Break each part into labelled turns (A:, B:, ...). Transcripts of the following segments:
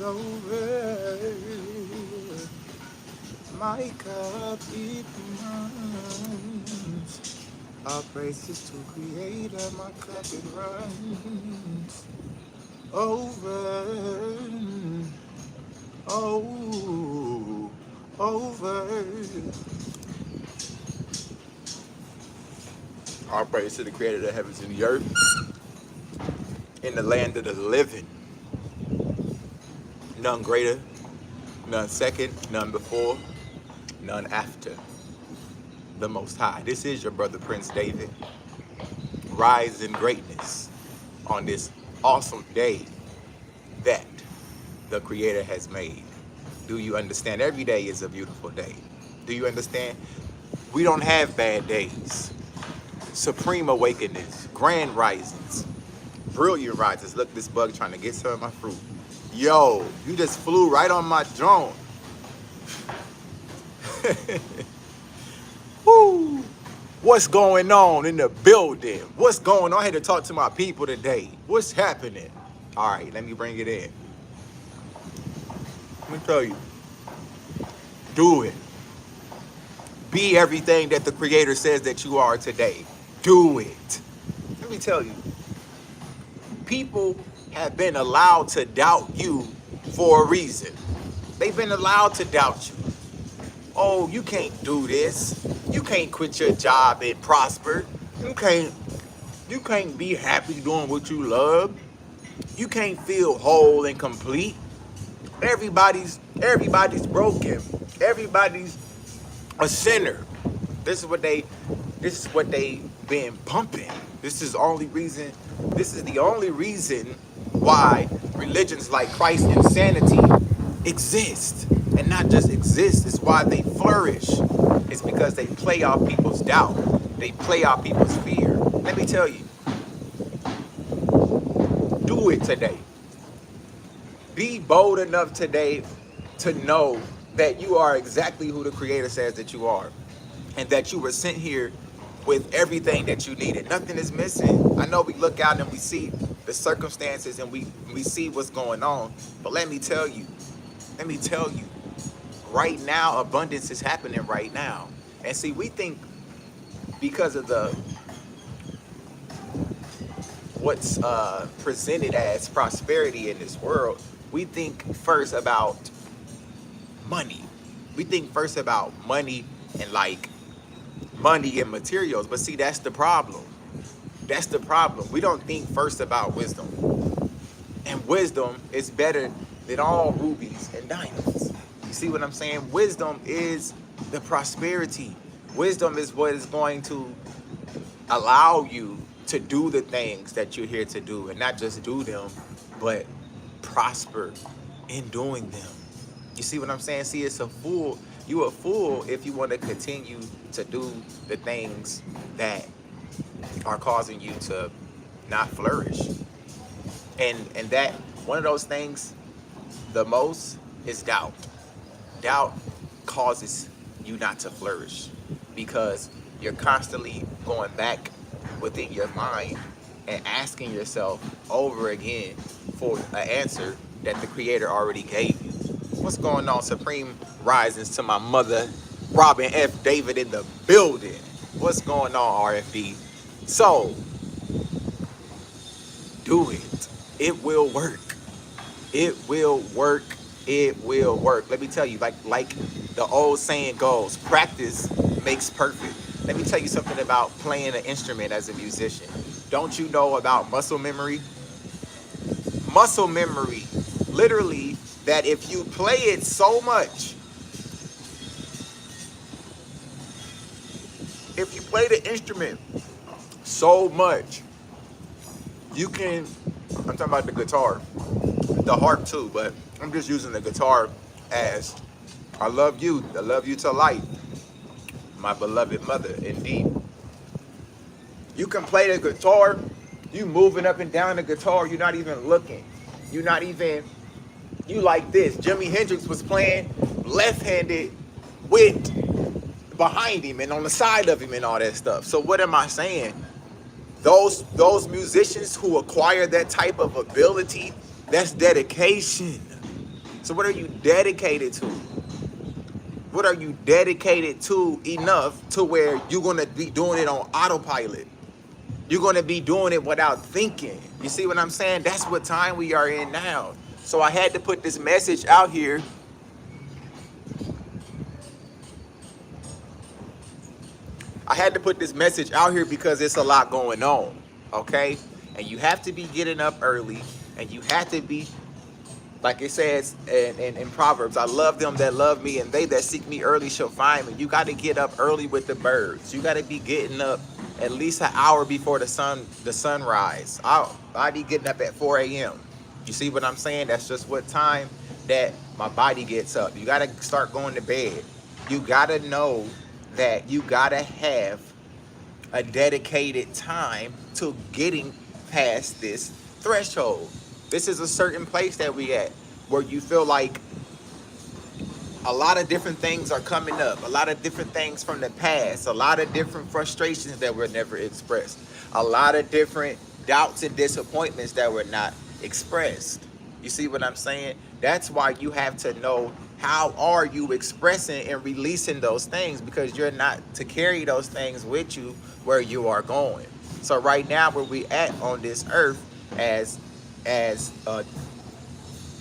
A: is over. My cup it runs. All praises to Creator. My cup it runs over. Oh, over. All praise to the Creator of the heavens and the earth, in the land of the living. None greater, none second, none before, none after the Most High. This is your brother Prince David. Rise in greatness on this awesome day that the Creator has made. Do you understand? Every day is a beautiful day. Do you understand? We don't have bad days. Supreme awakenings, grand risings, brilliant risings. Look, this bug trying to get some of my fruit. Yo, you just flew right on my drone. Woo! What's going on in the building? What's going on? I had to talk to my people today. What's happening? All right, let me bring it in. Let me tell you. Do it. Be everything that the Creator says that you are today. Do it. Let me tell you. People have been allowed to doubt you for a reason. They've been allowed to doubt you. Oh, you can't do this. You can't quit your job and prosper. You can't be happy doing what you love. You can't feel whole and complete. Everybody's broken. Everybody's a sinner. This is what they been pumping. This is the only reason why religions like Christ insanity exist. And not just exist, it's why they flourish. It's because they play off people's doubt. They play off people's fear. Let me tell you. Do it today. Be bold enough today to know that you are exactly who the Creator says that you are. And that you were sent here with everything that you needed. Nothing is missing. I know we look out and we see the circumstances and we see what's going on. But let me tell you, right now, abundance is happening right now. And see, we think because of what's presented as prosperity in this world, we think first about money. We think first about money and money and materials. But see, that's the problem. That's the problem. We don't think first about wisdom. And wisdom is better than all rubies and diamonds. You see what I'm saying? Wisdom is the prosperity. Wisdom is what is going to allow you to do the things that you're here to do, and not just do them, but prosper in doing them. You see what I'm saying? See, it's a fool. You're a fool if you want to continue to do the things that are causing you to not flourish. And that one of those things the most is doubt. Doubt causes you not to flourish because you're constantly going back within your mind and asking yourself over again for an answer that the Creator already gave you. What's going on? Supreme risings to my mother, Robin F. David in the building. What's going on, RFB? So, do it. It will work. It will work. It will work. Let me tell you, like the old saying goes, practice makes perfect. Let me tell you something about playing an instrument as a musician. Don't you know about muscle memory? Muscle memory, literally, that if you play it so much, if you play the instrument so much, you can, I'm talking about the guitar, the harp too, but I'm just using the guitar as I love you to life, my beloved mother, indeed. You can play the guitar, you moving up and down the guitar, you're not even looking. You're not even, you like this. Jimi Hendrix was playing left-handed with behind him and on the side of him and all that stuff. So what am I saying? Those musicians who acquire that type of ability, that's dedication. So what are you dedicated to? What are you dedicated to enough to where you're going to be doing it on autopilot? You're going to be doing it without thinking. You see what I'm saying? That's what time we are in now. So I had to put this message out here. I had to put this message out here because it's a lot going on, okay? And you have to be getting up early, and you have to be, like it says in Proverbs, I love them that love me, and they that seek me early shall find me. You got to get up early with the birds. You got to be getting up at least an hour before the sunrise. I be getting up at 4 a.m. You see what I'm saying? That's just what time that my body gets up. You got to start going to bed. You got to know that you got to have a dedicated time to getting past this threshold. This is a certain place that we at where you feel like a lot of different things are coming up, a lot of different things from the past, a lot of different frustrations that were never expressed, a lot of different doubts and disappointments that were not expressed. You see what I'm saying? That's why you have to know how are you expressing and releasing those things, because you're not to carry those things with you where you are going. So right now where we at on this earth as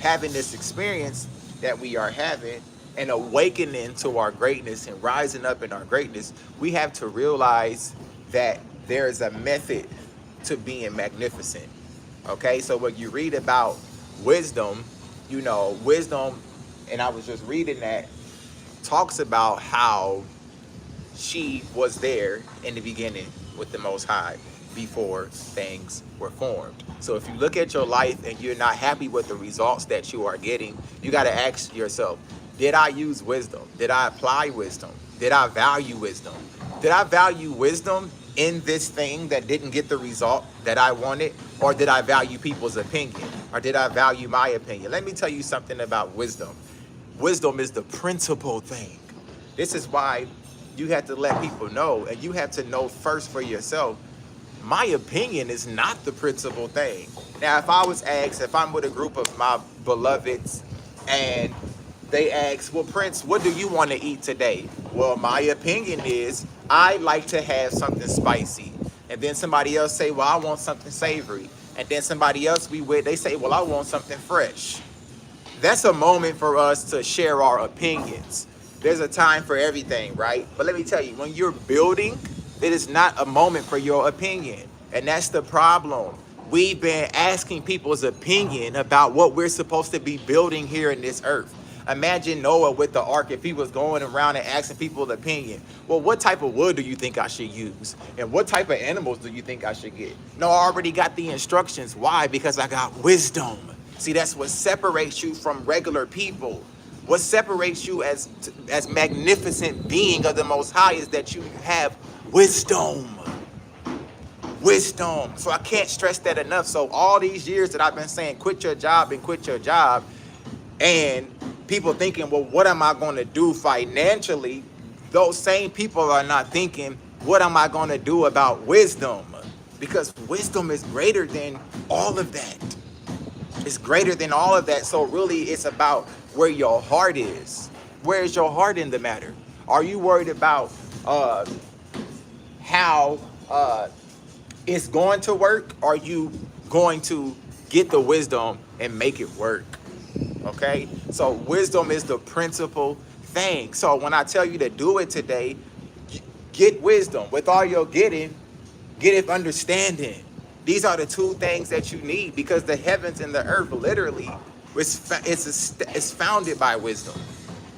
A: having this experience that we are having and awakening to our greatness and rising up in our greatness, we have to realize that there is a method to being magnificent. Okay, so when you read about wisdom, you know, wisdom, and I was just reading that, talks about how she was there in the beginning with the Most High before things were formed. So if you look at your life and you're not happy with the results that you are getting, you got to ask yourself, did I use wisdom? Did I apply wisdom? Did I value wisdom? Did I value wisdom in this thing that didn't get the result that I wanted? Or did I value people's opinion? Or did I value my opinion? Let me tell you something about wisdom. Wisdom is the principal thing. This is why you have to let people know, and you have to know first for yourself, my opinion is not the principal thing. Now, if I was asked, if I'm with a group of my beloveds and they ask, well, Prince, what do you want to eat today? Well, my opinion is I like to have something spicy. And then somebody else say, well, I want something savory. And then somebody else they say, well, I want something fresh. That's a moment for us to share our opinions. There's a time for everything, right? But let me tell you, when you're building, it is not a moment for your opinion. And that's the problem. We've been asking people's opinion about what we're supposed to be building here in this earth. Imagine Noah with the ark, if he was going around and asking people's opinion. Well, what type of wood do you think I should use? And what type of animals do you think I should get? No, I already got the instructions. Why? Because I got wisdom. See, that's what separates you from regular people. What separates you as magnificent being of the Most High is that you have wisdom. Wisdom. So I can't stress that enough. So all these years that I've been saying, quit your job and quit your job, and people thinking, well, what am I going to do financially? Those same people are not thinking, what am I going to do about wisdom? Because wisdom is greater than all of that. It's greater than all of that. So really, it's about where your heart is. Where is your heart in the matter? Are you worried about how it's going to work? Are you going to get the wisdom and make it work? Okay, so wisdom is the principal thing. So when I tell you to do it today, get wisdom. With all your getting, getteth understanding. These are the two things that you need, because the heavens and the earth literally it's founded by wisdom.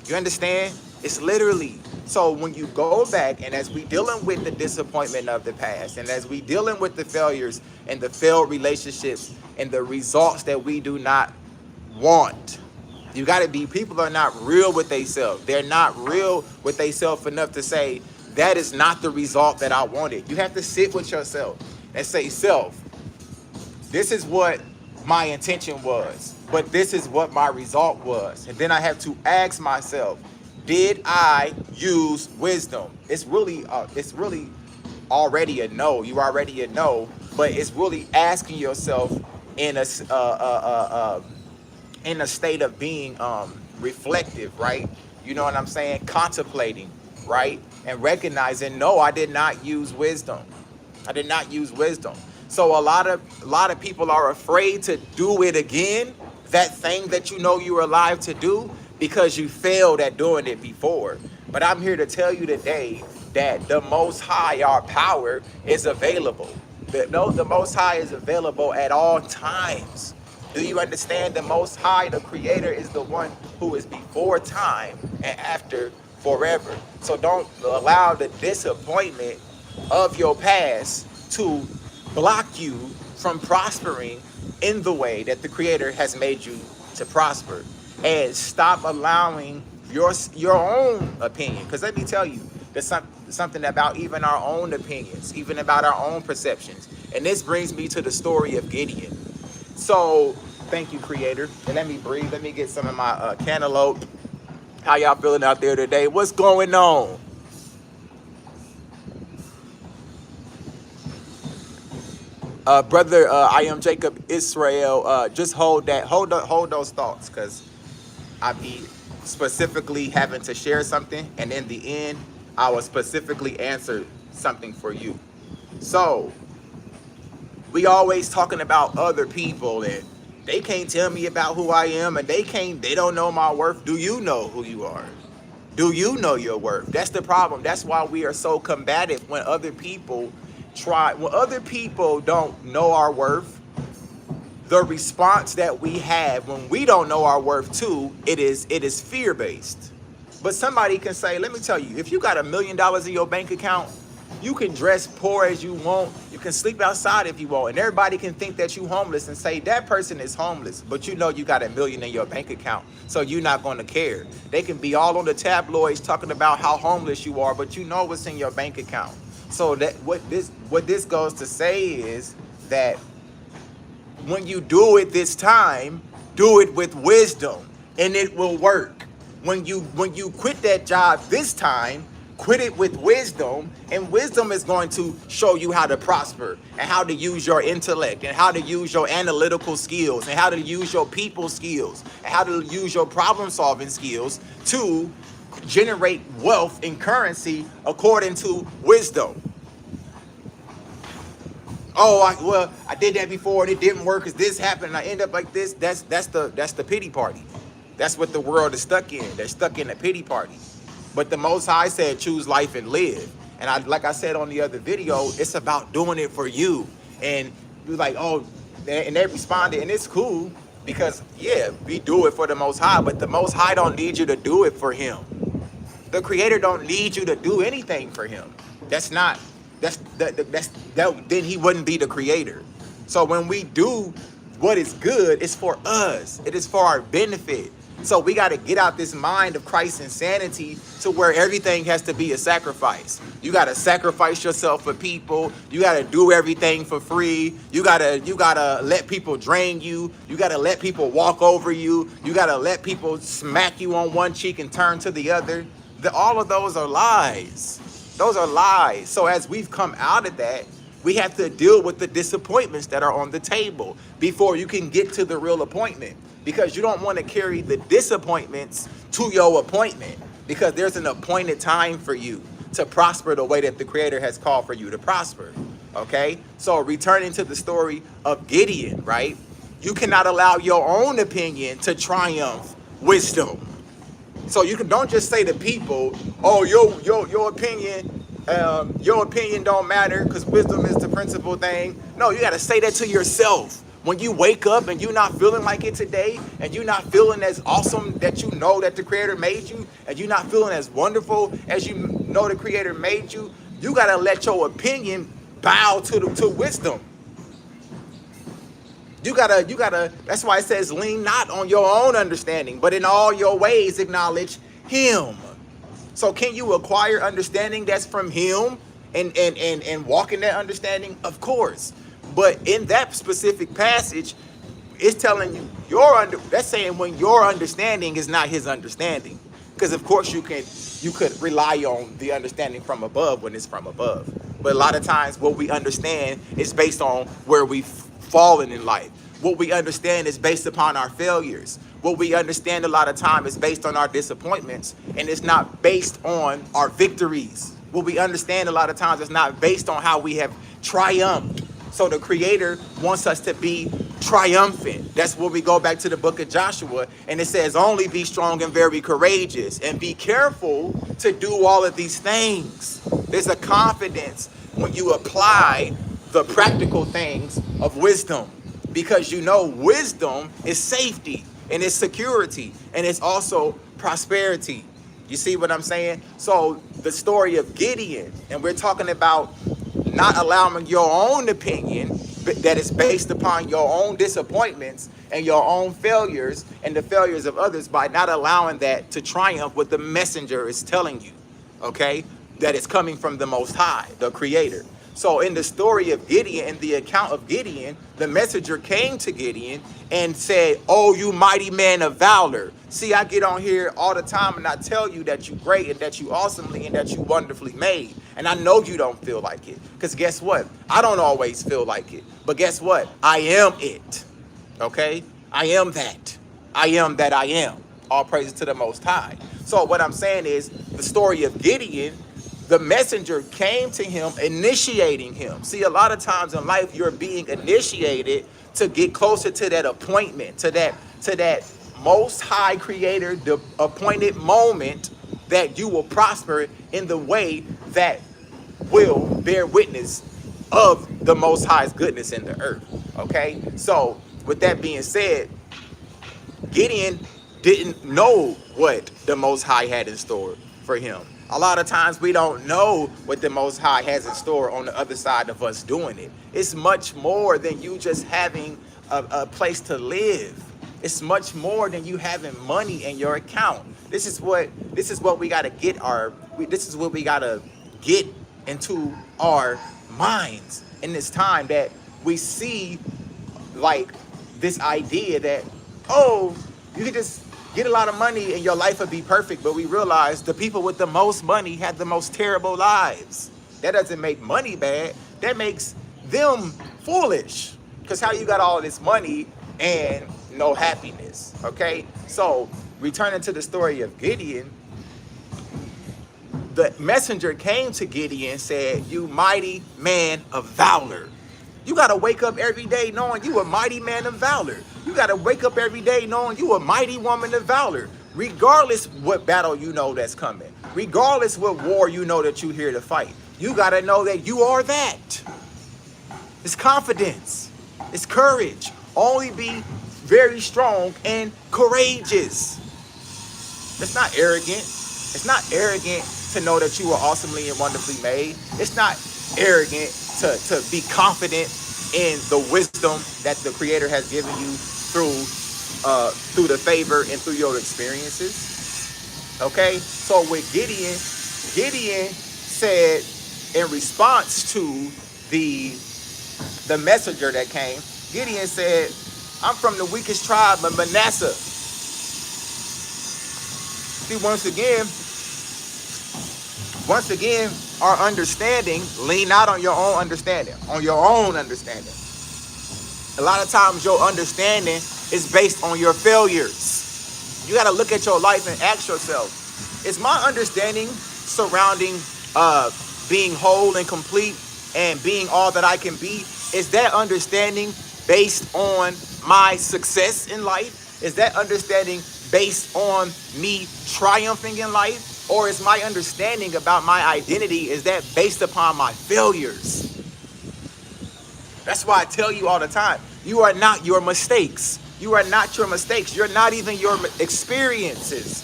A: You understand? It's literally. So when you go back, and as we dealing with the disappointment of the past, and as we dealing with the failures and the failed relationships and the results that we do not want, you got to be, people are not real with themselves. They're not real with themselves enough to say, that is not the result that I wanted. You have to sit with yourself and say, self, this is what my intention was, but this is what my result was. And then I have to ask myself, did I use wisdom? It's really already a no. You already a no, but it's really asking yourself in in a state of being reflective, right? You know what I'm saying? Contemplating, right? And recognizing, no, I did not use wisdom. I did not use wisdom. So a lot of people are afraid to do it again, that thing that you know you were alive to do, because you failed at doing it before. But I'm here to tell you today that the Most High, our power, is available. The Most High is available at all times. Do you understand? The Most High, the Creator, is the one who is before time and after forever. So don't allow the disappointment of your past to block you from prospering in the way that the Creator has made you to prosper. And stop allowing your own opinion. Because let me tell you, there's something about even our own opinions, even about our own perceptions. And this brings me to the story of Gideon. So, thank you, Creator. And let me breathe. Let me get some of my cantaloupe. How y'all feeling out there today? What's going on? Brother, I am Jacob Israel. Just hold those thoughts, because I be specifically having to share something, and in the end, I will specifically answer something for you. So, we always talking about other people, and they can't tell me about who I am, and they don't know my worth. Do you know who you are? Do you know your worth? That's the problem. That's why we are so combative when other people don't know our worth. The response that we have when we don't know our worth too, it is fear-based. But somebody can say, let me tell you, if you got $1 million in your bank account, you can dress poor as you want, you can sleep outside if you want, and everybody can think that you homeless and say that person is homeless, but you know you got $1 million in your bank account, so you're not going to care. They can be all on the tabloids talking about how homeless you are, but you know what's in your bank account. So that what this goes to say is that when you do it this time, do it with wisdom, and it will work. When you quit that job this time, quit it with wisdom, and wisdom is going to show you how to prosper and how to use your intellect and how to use your analytical skills and how to use your people skills and how to use your problem solving skills to generate wealth and currency according to wisdom. Oh, I did that before and it didn't work because this happened and I end up like this. That's the pity party. That's what the world is stuck in. They're stuck in a pity party. But the Most High said, choose life and live. And like I said on the other video, it's about doing it for you. And you're like, oh, and they responded, and it's cool because, yeah, we do it for the Most High, but the Most High don't need you to do it for him. The Creator don't need you to do anything for him. Then he wouldn't be the Creator. So when we do what is good, it's for us. It is for our benefit. So we got to get out this mind of Christ's insanity to where everything has to be a sacrifice. You got to sacrifice yourself for people. You got to do everything for free. You got to let people drain you. You got to let people walk over you. You got to let people smack you on one cheek and turn to the other. All of those are lies. Those are lies. So as we've come out of that, we have to deal with the disappointments that are on the table before you can get to the real appointment. Because you don't want to carry the disappointments to your appointment, because there's an appointed time for you to prosper the way that the Creator has called for you to prosper. Okay? So returning to the story of Gideon, right? You cannot allow your own opinion to triumph wisdom. So don't just say to people, oh, your opinion don't matter because wisdom is the principal thing. No, you got to say that to yourself. When you wake up and you're not feeling like it today, and you're not feeling as awesome that you know that the Creator made you, and you're not feeling as wonderful as you know the Creator made you, you got to let your opinion bow to wisdom. You gotta, that's why it says, lean not on your own understanding, but in all your ways acknowledge him. So can you acquire understanding that's from him and walk in that understanding? Of course. But in that specific passage, it's telling you that's saying when your understanding is not his understanding. Because of course you could rely on the understanding from above when it's from above. But a lot of times what we understand is based on where we've fallen in life. What we understand is based upon our failures. what we understand a lot of time is based on our disappointments, and it's not based on our victories. What we understand a lot of times is not based on how we have triumphed. So the Creator wants us to be triumphant. That's where we go back to the book of Joshua, and it says, only be strong and very courageous, and be careful to do all of these things. There's a confidence when you apply the practical things of wisdom, because you know wisdom is safety, and it's security, and it's also prosperity. You see what I'm saying? So the story of Gideon, and we're talking about not allowing your own opinion that is based upon your own disappointments and your own failures and the failures of others, by not allowing that to triumph what the messenger is telling you, okay? That is coming from the Most High, the Creator. So in the story of Gideon, in the account of Gideon, the messenger came to Gideon and said, oh, you mighty man of valor. See, I get on here all the time and I tell you that you great and that you awesomely and that you wonderfully made. And I know you don't feel like it, because guess what? I don't always feel like it. But guess what? I am it. Okay? I am that. I am that I am. All praises to the Most High. So what I'm saying is, the story of Gideon, the messenger came to him, initiating him. See, a lot of times in life, you're being initiated to get closer to that appointment, to that Most High Creator, the appointed moment that you will prosper in the way that will bear witness of the Most High's goodness in the earth. Okay? So, with that being said, Gideon didn't know what the Most High had in store for him. A lot of times we don't know what the Most High has in store on the other side of us doing it. It's much more than you just having a place to live. It's much more than you having money in your account. This is what we got to get this is what we got to get into our minds in this time, that we see like this idea that, oh, you can just get a lot of money and your life will be perfect. But we realize the people with the most money had the most terrible lives. That doesn't make money bad. That makes them foolish. Because how you got all this money and no happiness? Okay? So, returning to the story of Gideon, the messenger came to Gideon and said, you mighty man of valor. You got to wake up every day knowing you a mighty man of valor. You got to wake up every day knowing you a mighty woman of valor. Regardless what battle you know that's coming. Regardless what war you know that you're here to fight. You got to know that you are that. It's confidence. It's courage. Only be very strong and courageous. It's not arrogant. It's not arrogant to know that you are awesomely and wonderfully made. It's not arrogant to be confident in the wisdom that the Creator has given you through the favor and through your experiences. Okay? So with Gideon said, in response to the messenger that came, Gideon said, I'm from the weakest tribe of Manasseh. See, once again, our understanding, lean not on your own understanding, on your own understanding. A lot of times your understanding is based on your failures. You got to look at your life and ask yourself, is my understanding surrounding being whole and complete and being all that I can be, is that understanding based on my success in life? Is that understanding based on me triumphing in life? Or is my understanding about my identity, is that based upon my failures? That's why I tell you all the time, you are not your mistakes. You are not your mistakes. You're not even your experiences.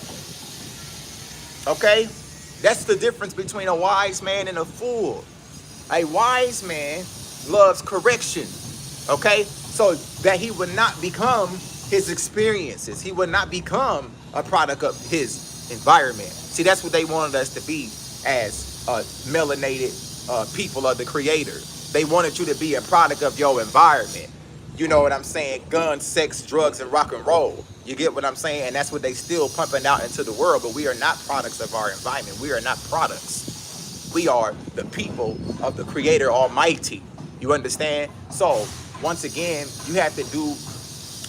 A: Okay? That's the difference between a wise man and a fool. A wise man loves correction. Okay? So that he would not become his experiences. He would not become a product of his environment. See, that's what they wanted us to be as melanated people of the Creator. They wanted you to be a product of your environment. You know what I'm saying? Guns, sex, drugs, and rock and roll. You get what I'm saying? And that's what they still pumping out into the world. But we are not products of our environment. We are not products. We are the people of the Creator Almighty. You understand? So, once again, you have to do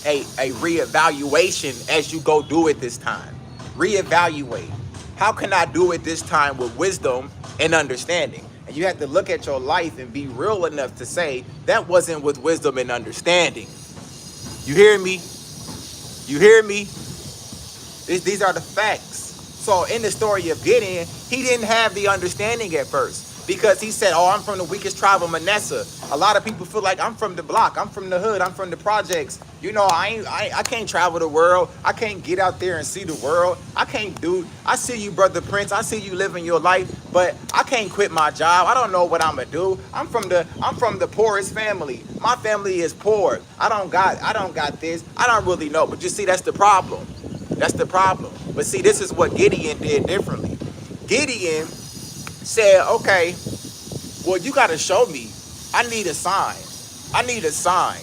A: a reevaluation as you go do it this time. Reevaluate. How can I do it this time with wisdom and understanding? And you have to look at your life and be real enough to say, that wasn't with wisdom and understanding. You hear me? You hear me? These are the facts. So in the story of Gideon, he didn't have the understanding at first because he said, oh, I'm from the weakest tribe of Manasseh. A lot of people feel like I'm from the block. I'm from the hood. I'm from the projects. You know, I can't travel the world. I can't get out there and see the world. I see you, Brother Prince. I see you living your life, but I can't quit my job. I don't know what I'm gonna do. I'm from the poorest family. My family is poor. I don't got this. I don't really know. But you see, that's the problem. That's the problem. But see, this is what Gideon did differently. Gideon said, okay, well, you got to show me. I need a sign. I need a sign.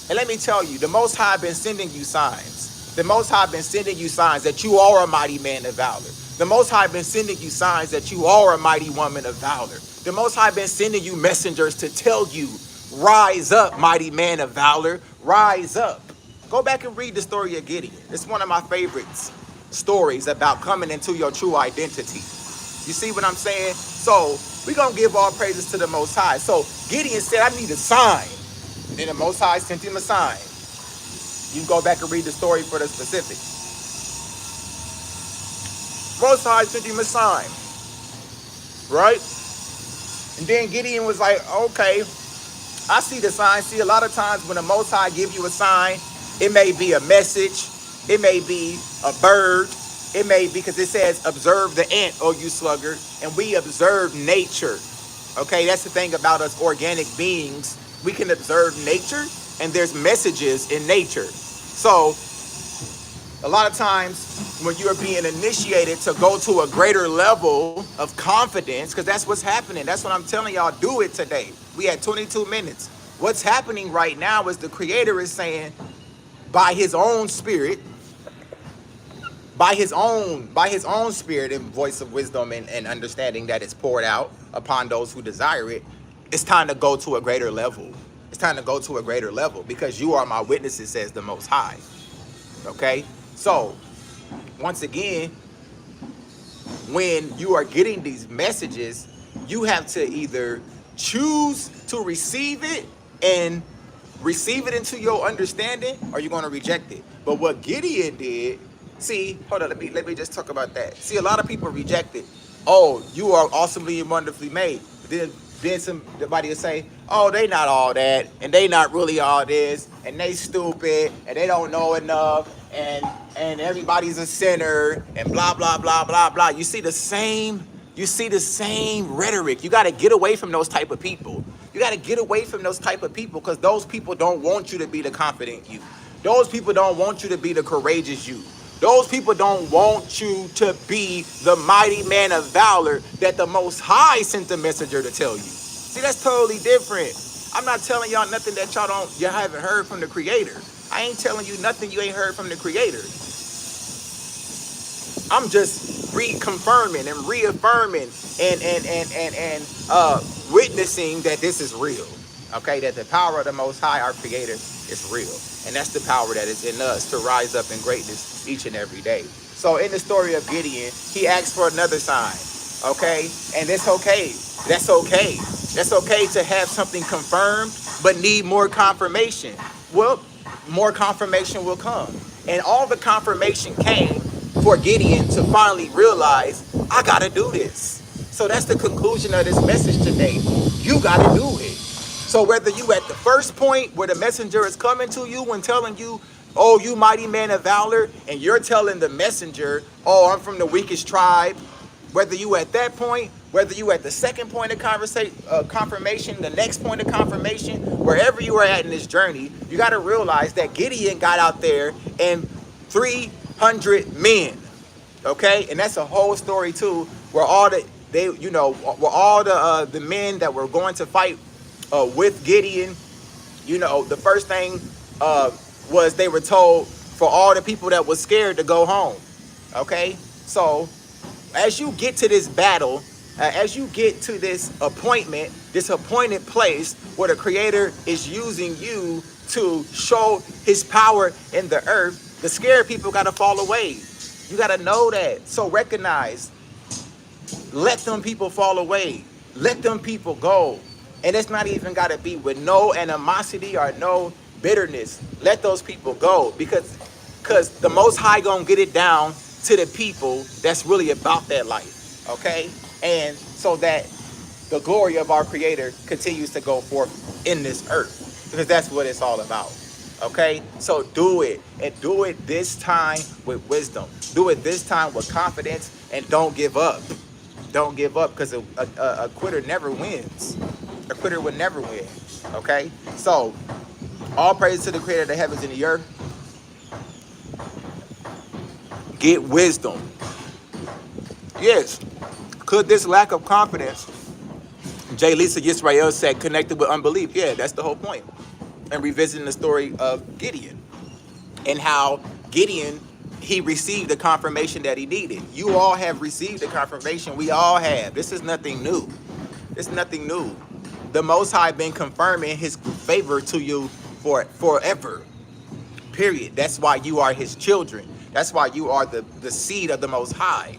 A: And let me tell you, the Most High been sending you signs. The Most High been sending you signs that you are a mighty man of valor. The Most High been sending you signs that you are a mighty woman of valor. The Most High been sending you messengers to tell you, rise up, mighty man of valor, rise up. Go back and read the story of Gideon. It's one of my favorites. Stories about coming into your true identity. You see what I'm saying? So we're going to give all praises to the Most High. So Gideon said, I need a sign. And then the Most High sent him a sign. You can go back and read the story for the specifics. Most High sent him a sign. Right? And then Gideon was like, okay, I see the sign. See, a lot of times when the Most High give you a sign, it may be a message. It may be a bird. It may be, because it says, observe the ant, O you sluggard. And we observe nature. Okay, that's the thing about us organic beings. We can observe nature, and there's messages in nature. So, a lot of times when you're being initiated to go to a greater level of confidence, because that's what's happening. That's what I'm telling y'all, do it today. We had 22 minutes. What's happening right now is the Creator is saying, by his own spirit, by his own spirit and voice of wisdom and understanding that is poured out upon those who desire it, it's time to go to a greater level. It's time to go to a greater level because you are my witnesses, says the Most High. Okay? So, once again, when you are getting these messages, you have to either choose to receive it and receive it into your understanding, or you're going to reject it. But what Gideon did, see, hold on, let me just talk about that. See, a lot of people reject it. Oh, you are awesomely and wonderfully made. But then somebody will say, oh, they not all that, and they not really all this, and they stupid, and they don't know enough, and everybody's a sinner, and blah, blah, blah, blah, blah. You see the same rhetoric. You got to get away from those type of people. You got to get away from those type of people because those people don't want you to be the confident you. Those people don't want you to be the courageous you. Those people don't want you to be the mighty man of valor that the Most High sent the messenger to tell you. See, that's totally different. I'm not telling y'all nothing that you haven't heard from the Creator. I ain't telling you nothing you ain't heard from the Creator. I'm just reconfirming and reaffirming and witnessing that this is real. Okay, that the power of the Most High, our Creator, is real. And that's the power that is in us to rise up in greatness each and every day. So in the story of Gideon, he asked for another sign. Okay, and it's okay. That's okay. That's okay to have something confirmed, but need more confirmation. Well, more confirmation will come. And all the confirmation came for Gideon to finally realize, I gotta do this. So that's the conclusion of this message today. You gotta do it. So whether you at the first point where the messenger is coming to you and telling you, oh, you mighty man of valor, and you're telling the messenger, oh, I'm from the weakest tribe. Whether you at that point, whether you at the second point of confirmation, the next point of confirmation, wherever you are at in this journey, you got to realize that Gideon got out there and 300 men, okay? And that's a whole story too, where all the men that were going to fight with Gideon, the first thing was they were told for all the people that was scared to go home, okay? So as you get to this battle, as you get to this appointed place where the Creator is using you to show his power in the earth, the scared people got to fall away. You got to know that. So recognize, let them people fall away. Let them people go. And it's not even got to be with no animosity or no bitterness. Let those people go, because the Most High gonna get it down to the people that's really about that life, okay? And so that the glory of our Creator continues to go forth in this earth, because that's what it's all about, okay? So do it, and do it this time with wisdom. Do it this time with confidence, and don't give up. Don't give up, because a quitter never wins. A quitter would never win, okay? So all praise to the Creator of the heavens and the earth. Get wisdom. Yes. Could this lack of confidence, J. Lisa Yisrael said, connected with unbelief? Yeah, that's the whole point. And revisiting the story of Gideon and how Gideon, he received the confirmation that he needed. You all have received the confirmation. We all have. This is nothing new. It's nothing new. The Most High been confirming his favor to you for forever. Period. That's why you are his children. That's why you are the seed of the Most High.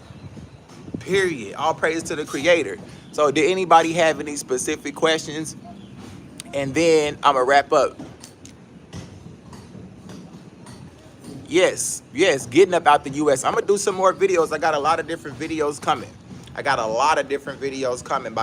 A: Period. All praise to the Creator. So did anybody have any specific questions? And then I'm going to wrap up. Yes, getting up out the U.S. I'm going to do some more videos. I got a lot of different videos coming. By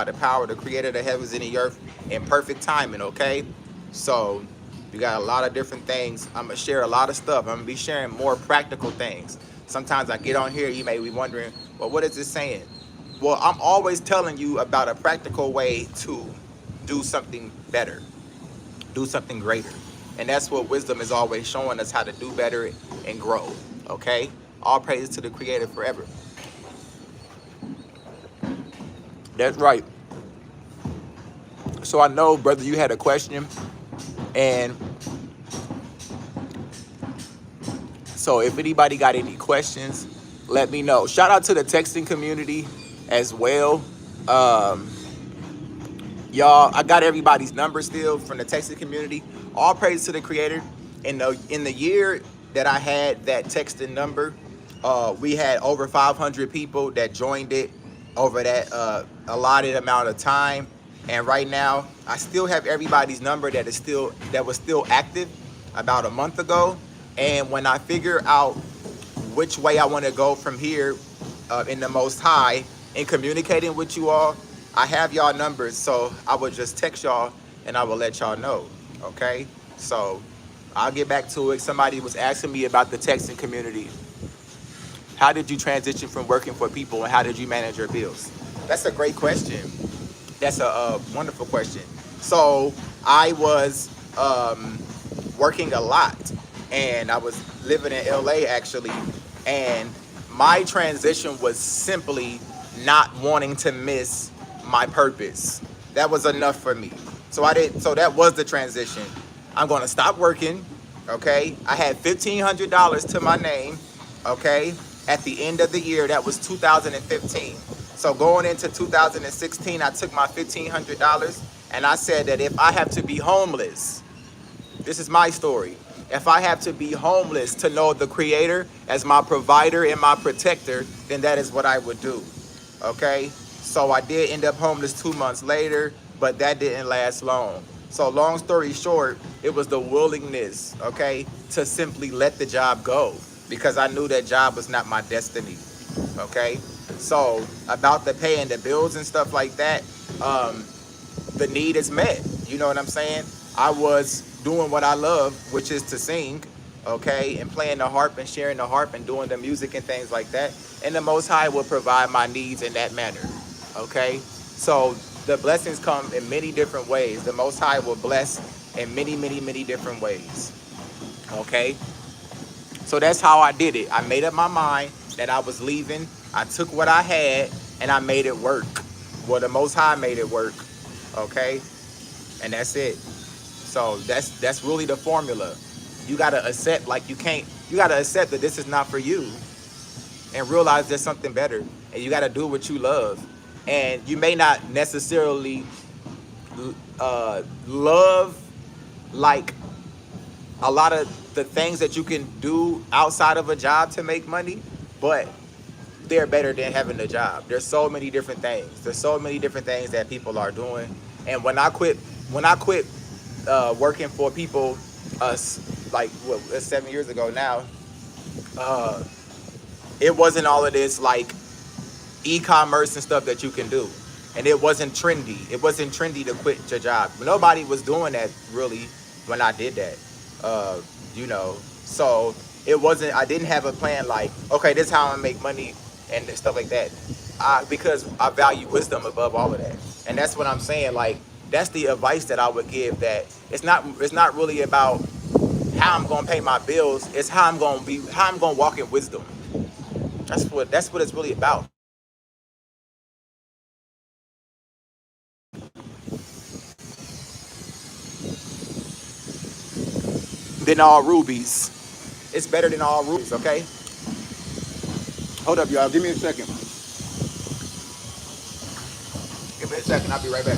A: the power of the Creator of the heavens and the earth in perfect timing, okay? So you got a lot of different things. I'm going to share a lot of stuff. I'm going to be sharing more practical things. Sometimes I get on here, you may be wondering, well, what is this saying? Well, I'm always telling you about a practical way to do something better, do something greater. And that's what wisdom is always showing us, how to do better and grow, okay? All praise to the Creator forever. That's right. So I know, brother, you had a question. And so if anybody got any questions, let me know. Shout out to the texting community as well. Y'all, I got everybody's number still from the texting community. All praise to the Creator. In the year that I had that texting number, we had over 500 people that joined it over that allotted amount of time. And right now, I still have everybody's number that was still active about a month ago. And when I figure out which way I want to go from here in the Most High in communicating with you all, I have y'all numbers, so I would just text y'all and I will let y'all know, okay? So I'll get back to it. Somebody was asking me about the texting community. How did you transition from working for people, and how did you manage your bills? That's a great question. That's a wonderful question. So I was working a lot, and I was living in LA actually, and my transition was simply not wanting to miss my purpose. That was enough for me. So that was the transition. I'm going to stop working, okay? I had $1,500 to my name, okay? At the end of the year, that was 2015. So going into 2016, I took my $1,500 and I said that if I have to be homeless, this is my story. If I have to be homeless to know the Creator as my provider and my protector, then that is what I would do, okay? So I did end up homeless 2 months later, but that didn't last long. So long story short, it was the willingness, okay, to simply let the job go, because I knew that job was not my destiny, okay? So about the paying the bills and stuff like that, the need is met. You know what I'm saying? I was doing what I love, which is to sing, okay, and playing the harp and sharing the harp and doing the music and things like that. And the Most High will provide my needs in that manner, okay? So the blessings come in many different ways. The Most High will bless in many, many, many different ways, okay? So that's how I did it. I made up my mind that I was leaving. I took what I had and I made it work. Well, the Most High made it work, okay? And that's it. So that's really the formula. You gotta accept, like you gotta accept that this is not for you, and realize there's something better, and you gotta do what you love. And you may not necessarily love like a lot of the things that you can do outside of a job to make money, but they're better than having a job. There's so many different things. There's so many different things that people are doing. And when I quit working for people, like what, 7 years ago now, uh, it wasn't all of this like e-commerce and stuff that you can do, and it wasn't trendy. It wasn't trendy to quit your job. Nobody was doing that really when I did that. uh you know, so it wasn't, I didn't have a plan like, okay, this is how I'm gonna make money and stuff like that. Because I value wisdom above all of that. And that's what I'm saying, like, that's the advice that I would give, that it's not really about how I'm gonna pay my bills. It's how I'm gonna walk in wisdom. That's what it's really about. Than all rubies. It's better than all rubies, okay? Hold up, y'all. Give me a second. Give me a second. I'll be right back.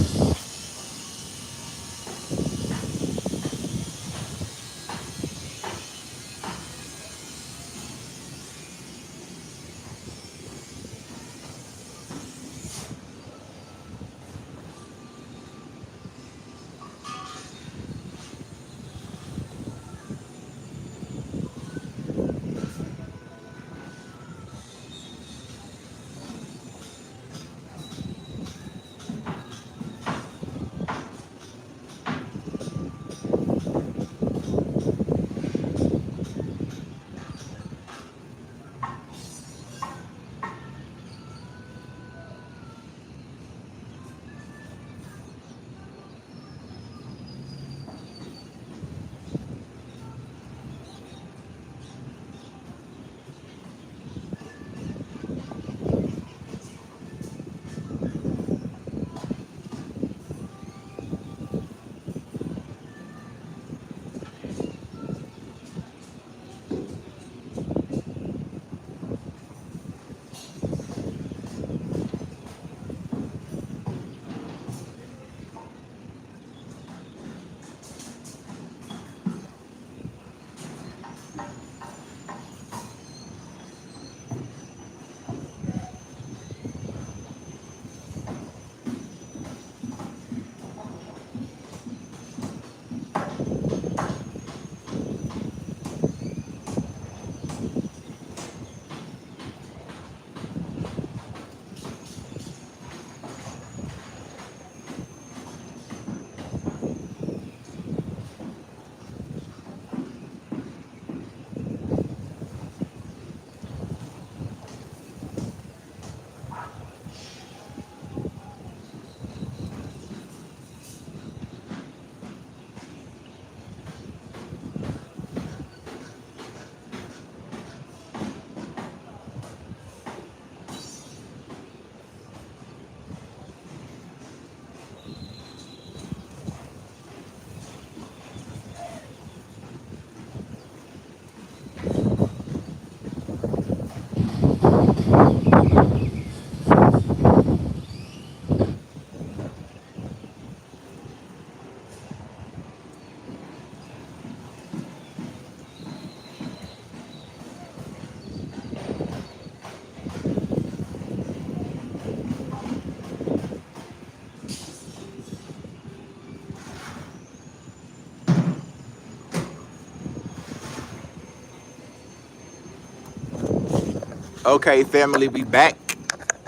A: Okay, family, we back.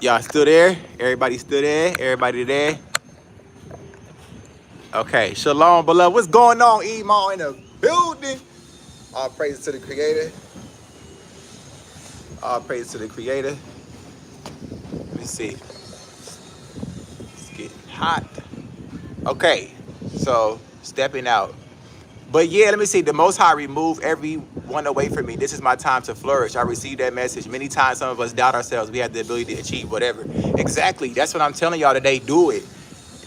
A: Y'all still there? Everybody still there? Everybody there? Okay, shalom, beloved. What's going on, Emo in the building? All praise to the Creator. All praise to the Creator. Let me see. It's getting hot. Okay, so stepping out. But yeah, let me see. The Most High remove everyone away from me. This is my time to flourish. I received that message. Many times some of us doubt ourselves. We have the ability to achieve whatever. Exactly. That's what I'm telling y'all today. Do it.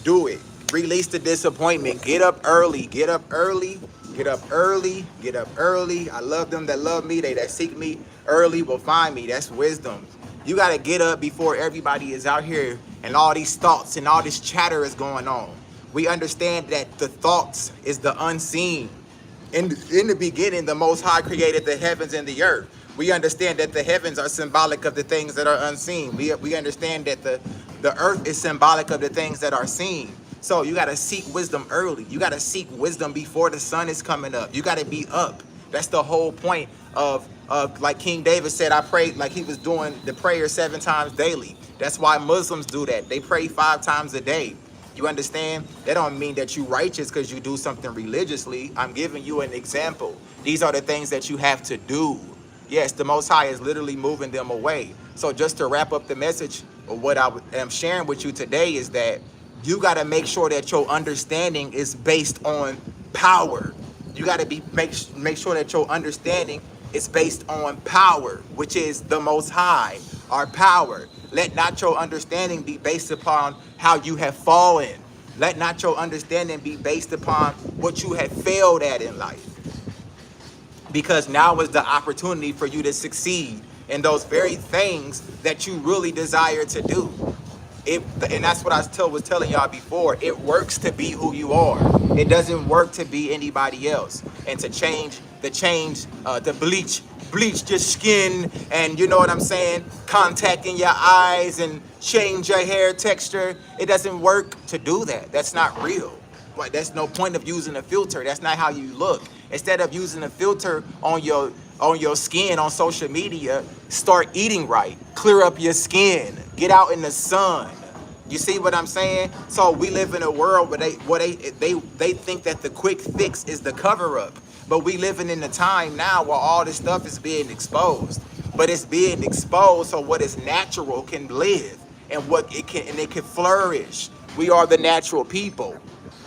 A: Do it. Release the disappointment. Get up early. Get up early. Get up early. Get up early. I love them that love me. They that seek me early will find me. That's wisdom. You got to get up before everybody is out here and all these thoughts and all this chatter is going on. We understand that the thoughts is the unseen. In the beginning, the Most High created the heavens and the earth. We understand that the heavens are symbolic of the things that are unseen. We understand that the earth is symbolic of the things that are seen. So you got to seek wisdom early. You got to seek wisdom before the sun is coming up. You got to be up. That's the whole point of like King David said, I prayed like he was doing the prayer 7 times daily. That's why Muslims do that. They pray 5 times a day. You understand? That don't mean that you righteous because you do something religiously. I'm giving you an example. These are the things that you have to do. Yes, the Most High is literally moving them away. So just to wrap up the message, or what I am sharing with you today is that you got to make sure that your understanding is based on power. You got to make sure that your understanding is based on power, which is the Most High, our power. Let not your understanding be based upon how you have fallen. Let not your understanding be based upon what you have failed at in life. Because now is the opportunity for you to succeed in those very things that you really desire to do. And that's what I was telling y'all before. It works to be who you are. It doesn't work to be anybody else. And to bleach your skin, and you know what I'm saying, contact in your eyes and change your hair texture. It doesn't work to do that. That's not real. Like, that's no point of using a filter. That's not how you look. Instead of using a filter on your skin on social media, start eating right. Clear up your skin. Get out in the sun. You see what I'm saying? So we live in a world where they think that the quick fix is the cover up. But we living in a time now where all this stuff is being exposed. But it's being exposed so what is natural can live and it can flourish. We are the natural people.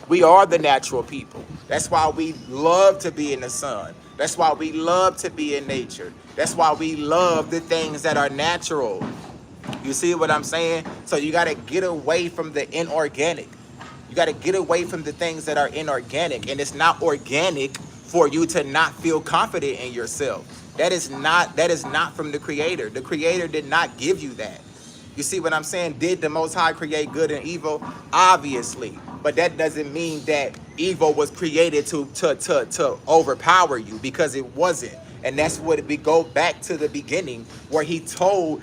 A: We are the natural people. That's why we love to be in the sun. That's why we love to be in nature. That's why we love the things that are natural. You see what I'm saying? So you got to get away from the inorganic. You got to get away from the things that are inorganic. And it's not organic for you to not feel confident in yourself. That is not from the Creator. The Creator did not give you that. You see what I'm saying? Did the Most High create good and evil? Obviously. But that doesn't mean that evil was created to overpower you, because it wasn't. And that's what we go back to the beginning, where he told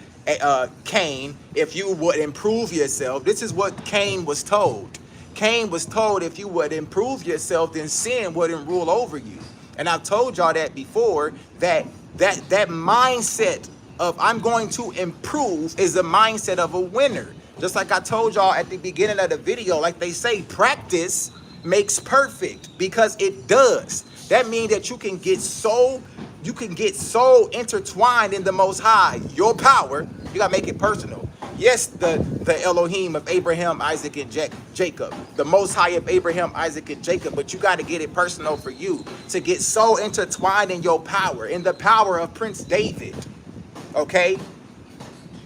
A: Cain, if you would improve yourself. This is what Cain was told. Cain was told, if you would improve yourself, then sin wouldn't rule over you. And I've told y'all that before, that mindset of I'm going to improve is the mindset of a winner. Just like I told y'all at the beginning of the video, like they say, practice makes perfect, because it does. That means that you can get so intertwined in the Most High, your power. You gotta make it personal. Yes, the Elohim of Abraham, Isaac, and Jacob, the Most High of Abraham, Isaac, and Jacob, but you got to get it personal for you to get so intertwined in your power, in the power of Prince David, okay,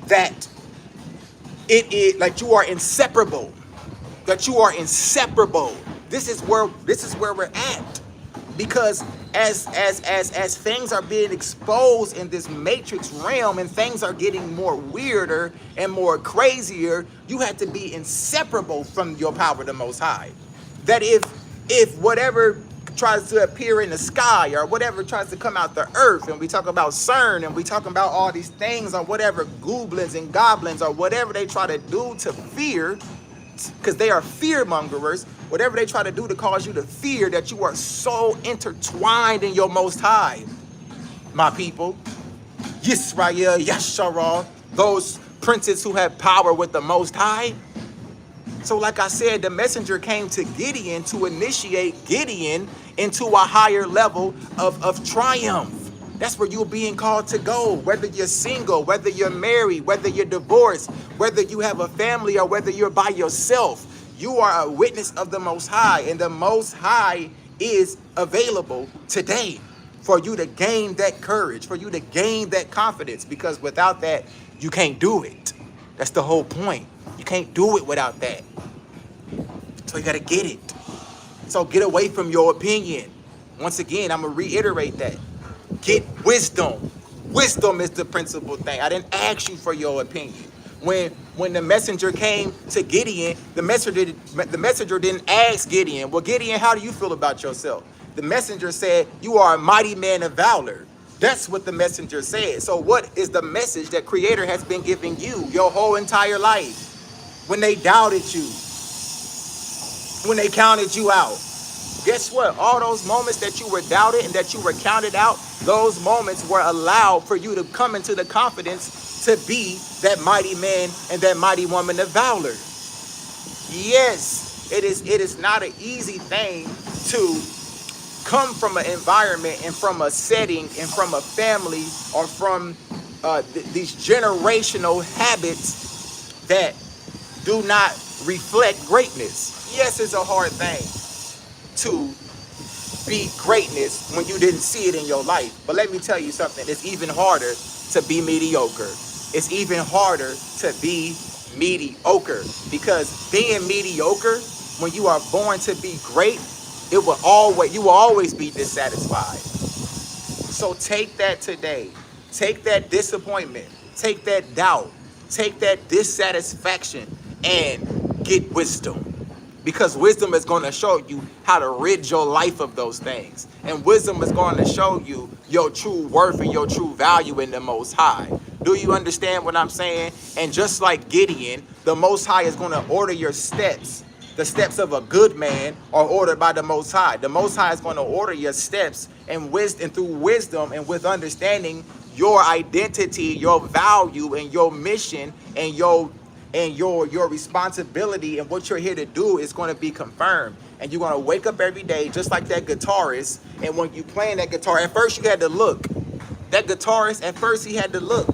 A: that it is like you are inseparable. That you are inseparable. This is where we're at, because as things are being exposed in this matrix realm and things are getting more weirder and more crazier, you have to be inseparable from your power, the Most High. That if whatever tries to appear in the sky, or whatever tries to come out the earth, and we talk about CERN, and we talk about all these things, or whatever goblins and goblins, or whatever they try to do to fear, because they are fear mongerers, whatever they try to do to cause you to fear, that you are so intertwined in your Most High, my people. Yisrael, Yeshua, those princes who have power with the Most High. So like I said, the messenger came to Gideon to initiate Gideon into a higher level of triumph. That's where you're being called to go, whether you're single, whether you're married, whether you're divorced, whether you have a family, or whether you're by yourself. You are a witness of the Most High, and the Most High is available today for you to gain that courage, for you to gain that confidence, because without that, you can't do it. That's the whole point. You can't do it without that. So you got to get it. So get away from your opinion. Once again, I'm going to reiterate that. Get wisdom. Wisdom is the principal thing. I didn't ask you for your opinion. When the messenger came to Gideon, the messenger didn't ask Gideon, well, Gideon, how do you feel about yourself? The messenger said, you are a mighty man of valor. That's what the messenger said. So what is the message that Creator has been giving you your whole entire life? When they doubted you, when they counted you out, guess what? All those moments that you were doubted and that you were counted out, those moments were allowed for you to come into the confidence to be that mighty man and that mighty woman of valor. Yes, it is not an easy thing to come from an environment and from a setting and from a family or from these generational habits that do not reflect greatness. Yes, it's a hard thing to be greatness when you didn't see it in your life. But let me tell you something. It's even harder to be mediocre. It's even harder to be mediocre, because being mediocre, when you are born to be great, you will always be dissatisfied. So take that today. Take that disappointment. Take that doubt. Take that dissatisfaction and get wisdom. Because wisdom is going to show you how to rid your life of those things. And wisdom is going to show you your true worth and your true value in the Most High. Do you understand what I'm saying? And just like Gideon, the Most High is going to order your steps. The steps of a good man are ordered by the Most High. The Most High is going to order your steps and through wisdom and with understanding your identity, your value, and your mission, and your responsibility, and what you're here to do is going to be confirmed. And you're going to wake up every day just like that guitarist. And when you playing that guitar, at first you had to look. That guitarist, at first he had to look.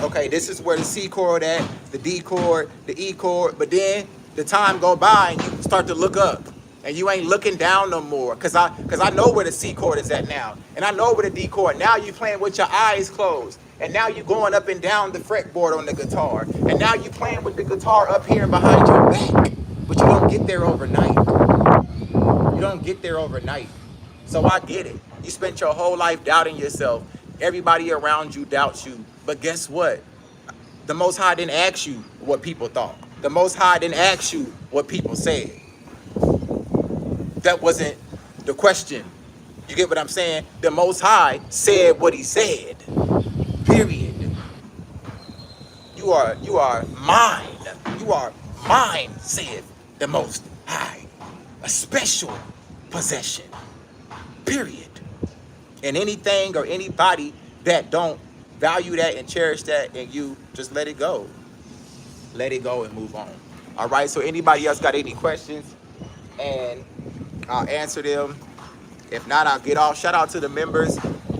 A: Okay, this is where the C chord at, the D chord, the E chord. But then the time go by and you start to look up. And you ain't looking down no more. Cause I know where the C chord is at now. And I know where the D chord. Now you playing with your eyes closed. And now you're going up and down the fretboard on the guitar. And now you're playing with the guitar up here behind your back. But you don't get there overnight. You don't get there overnight. So I get it. You spent your whole life doubting yourself. Everybody around you doubts you. But guess what? The Most High didn't ask you what people thought. The Most High didn't ask you what people said. That wasn't the question. You get what I'm saying? The Most High said what he said. Period. You are mine. You are mine, saith the Most High. A special possession. Period. And anything or anybody that don't value that and cherish that in you, just let it go. Let it go and move on. All right, so anybody else got any questions? And I'll answer them. If not, I'll get off. Shout out to the members.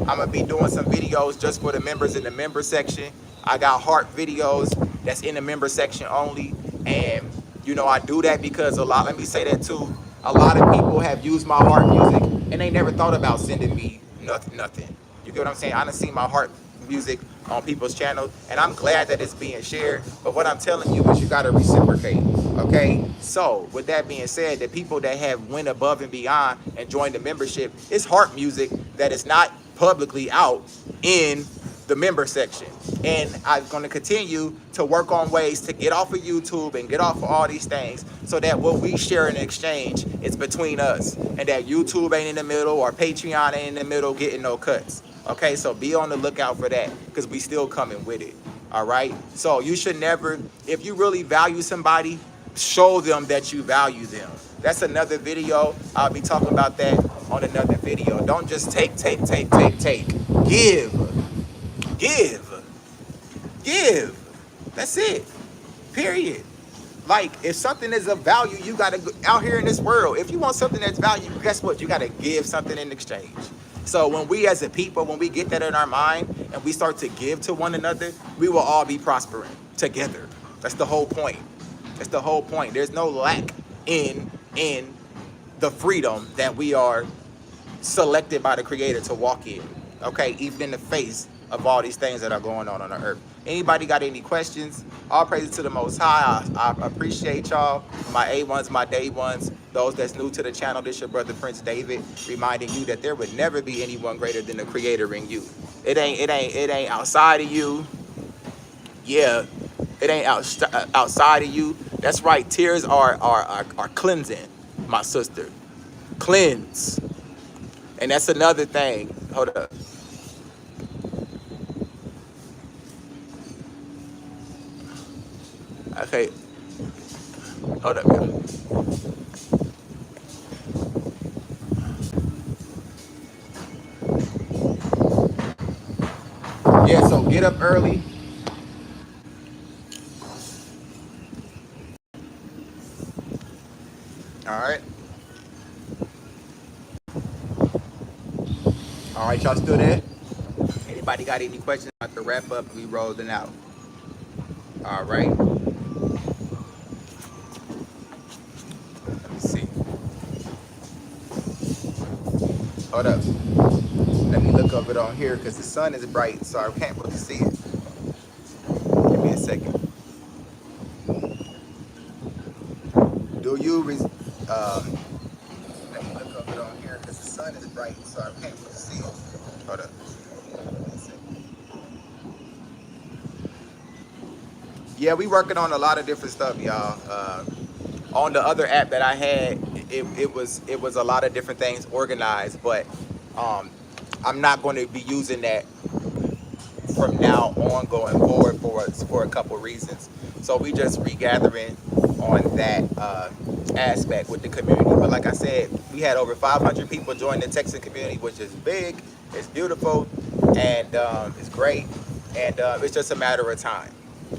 A: I'm going to be doing some videos just for the members in the member section. I got heart videos that's in the member section only. And, you know, I do that because let me say that too. A lot of people have used my heart music and they never thought about sending me nothing. You get what I'm saying? I done seen my heart music on people's channels, and I'm glad that it's being shared. But what I'm telling you is you got to reciprocate. Okay, so with that being said, the people that have went above and beyond and joined the membership, it's heart music that is not publicly out in the member section. And I'm going to continue to work on ways to get off of YouTube and get off of all these things so that what we share in exchange is between us, and that YouTube ain't in the middle or Patreon ain't in the middle getting no cuts. Okay, so be on the lookout for that, because we still coming with it. All right, so you should never, if you really value somebody, show them that you value them. That's another video. I'll be talking about that on another video. Don't just take. Give. That's it. Period. Like, if something is of value, you got to, out here in this world, if you want something that's valuable, guess what? You got to give something in exchange. So when we as a people, when we get that in our mind and we start to give to one another, we will all be prospering together. That's the whole point. That's the whole point. There's no lack in the freedom that we are selected by the Creator to walk in. Okay, even in the face of all these things that are going on the earth. Anybody got any questions? All praises to the Most High. I appreciate y'all, my A1s, my day ones. Those that's new to the channel, this your brother Prince David, reminding you that there would never be anyone greater than the Creator in you. It ain't outside of you. Yeah, it ain't outside of you. That's right. Tears are cleansing, my sister. Cleanse. And that's another thing. Hold up. Okay. Hold up, y'all. Yeah, so get up early. All right. All right, y'all still there? Anybody got any questions about the wrap up? We rolling out. All right. Let me see. Hold up. Let me look up it on here because the sun is bright, so I can't really see it. Give me a second. Do you let me look up it on here because the sun is bright, so I can't really see it. Hold up. Yeah, we working on a lot of different stuff, y'all. On the other app that I had, it was a lot of different things organized, but I'm not going to be using that from now on going forward for a couple reasons. So we just regathering on that aspect with the community. But like I said, we had over 500 people join the Texan community, which is big, it's beautiful, and it's great. And it's just a matter of time.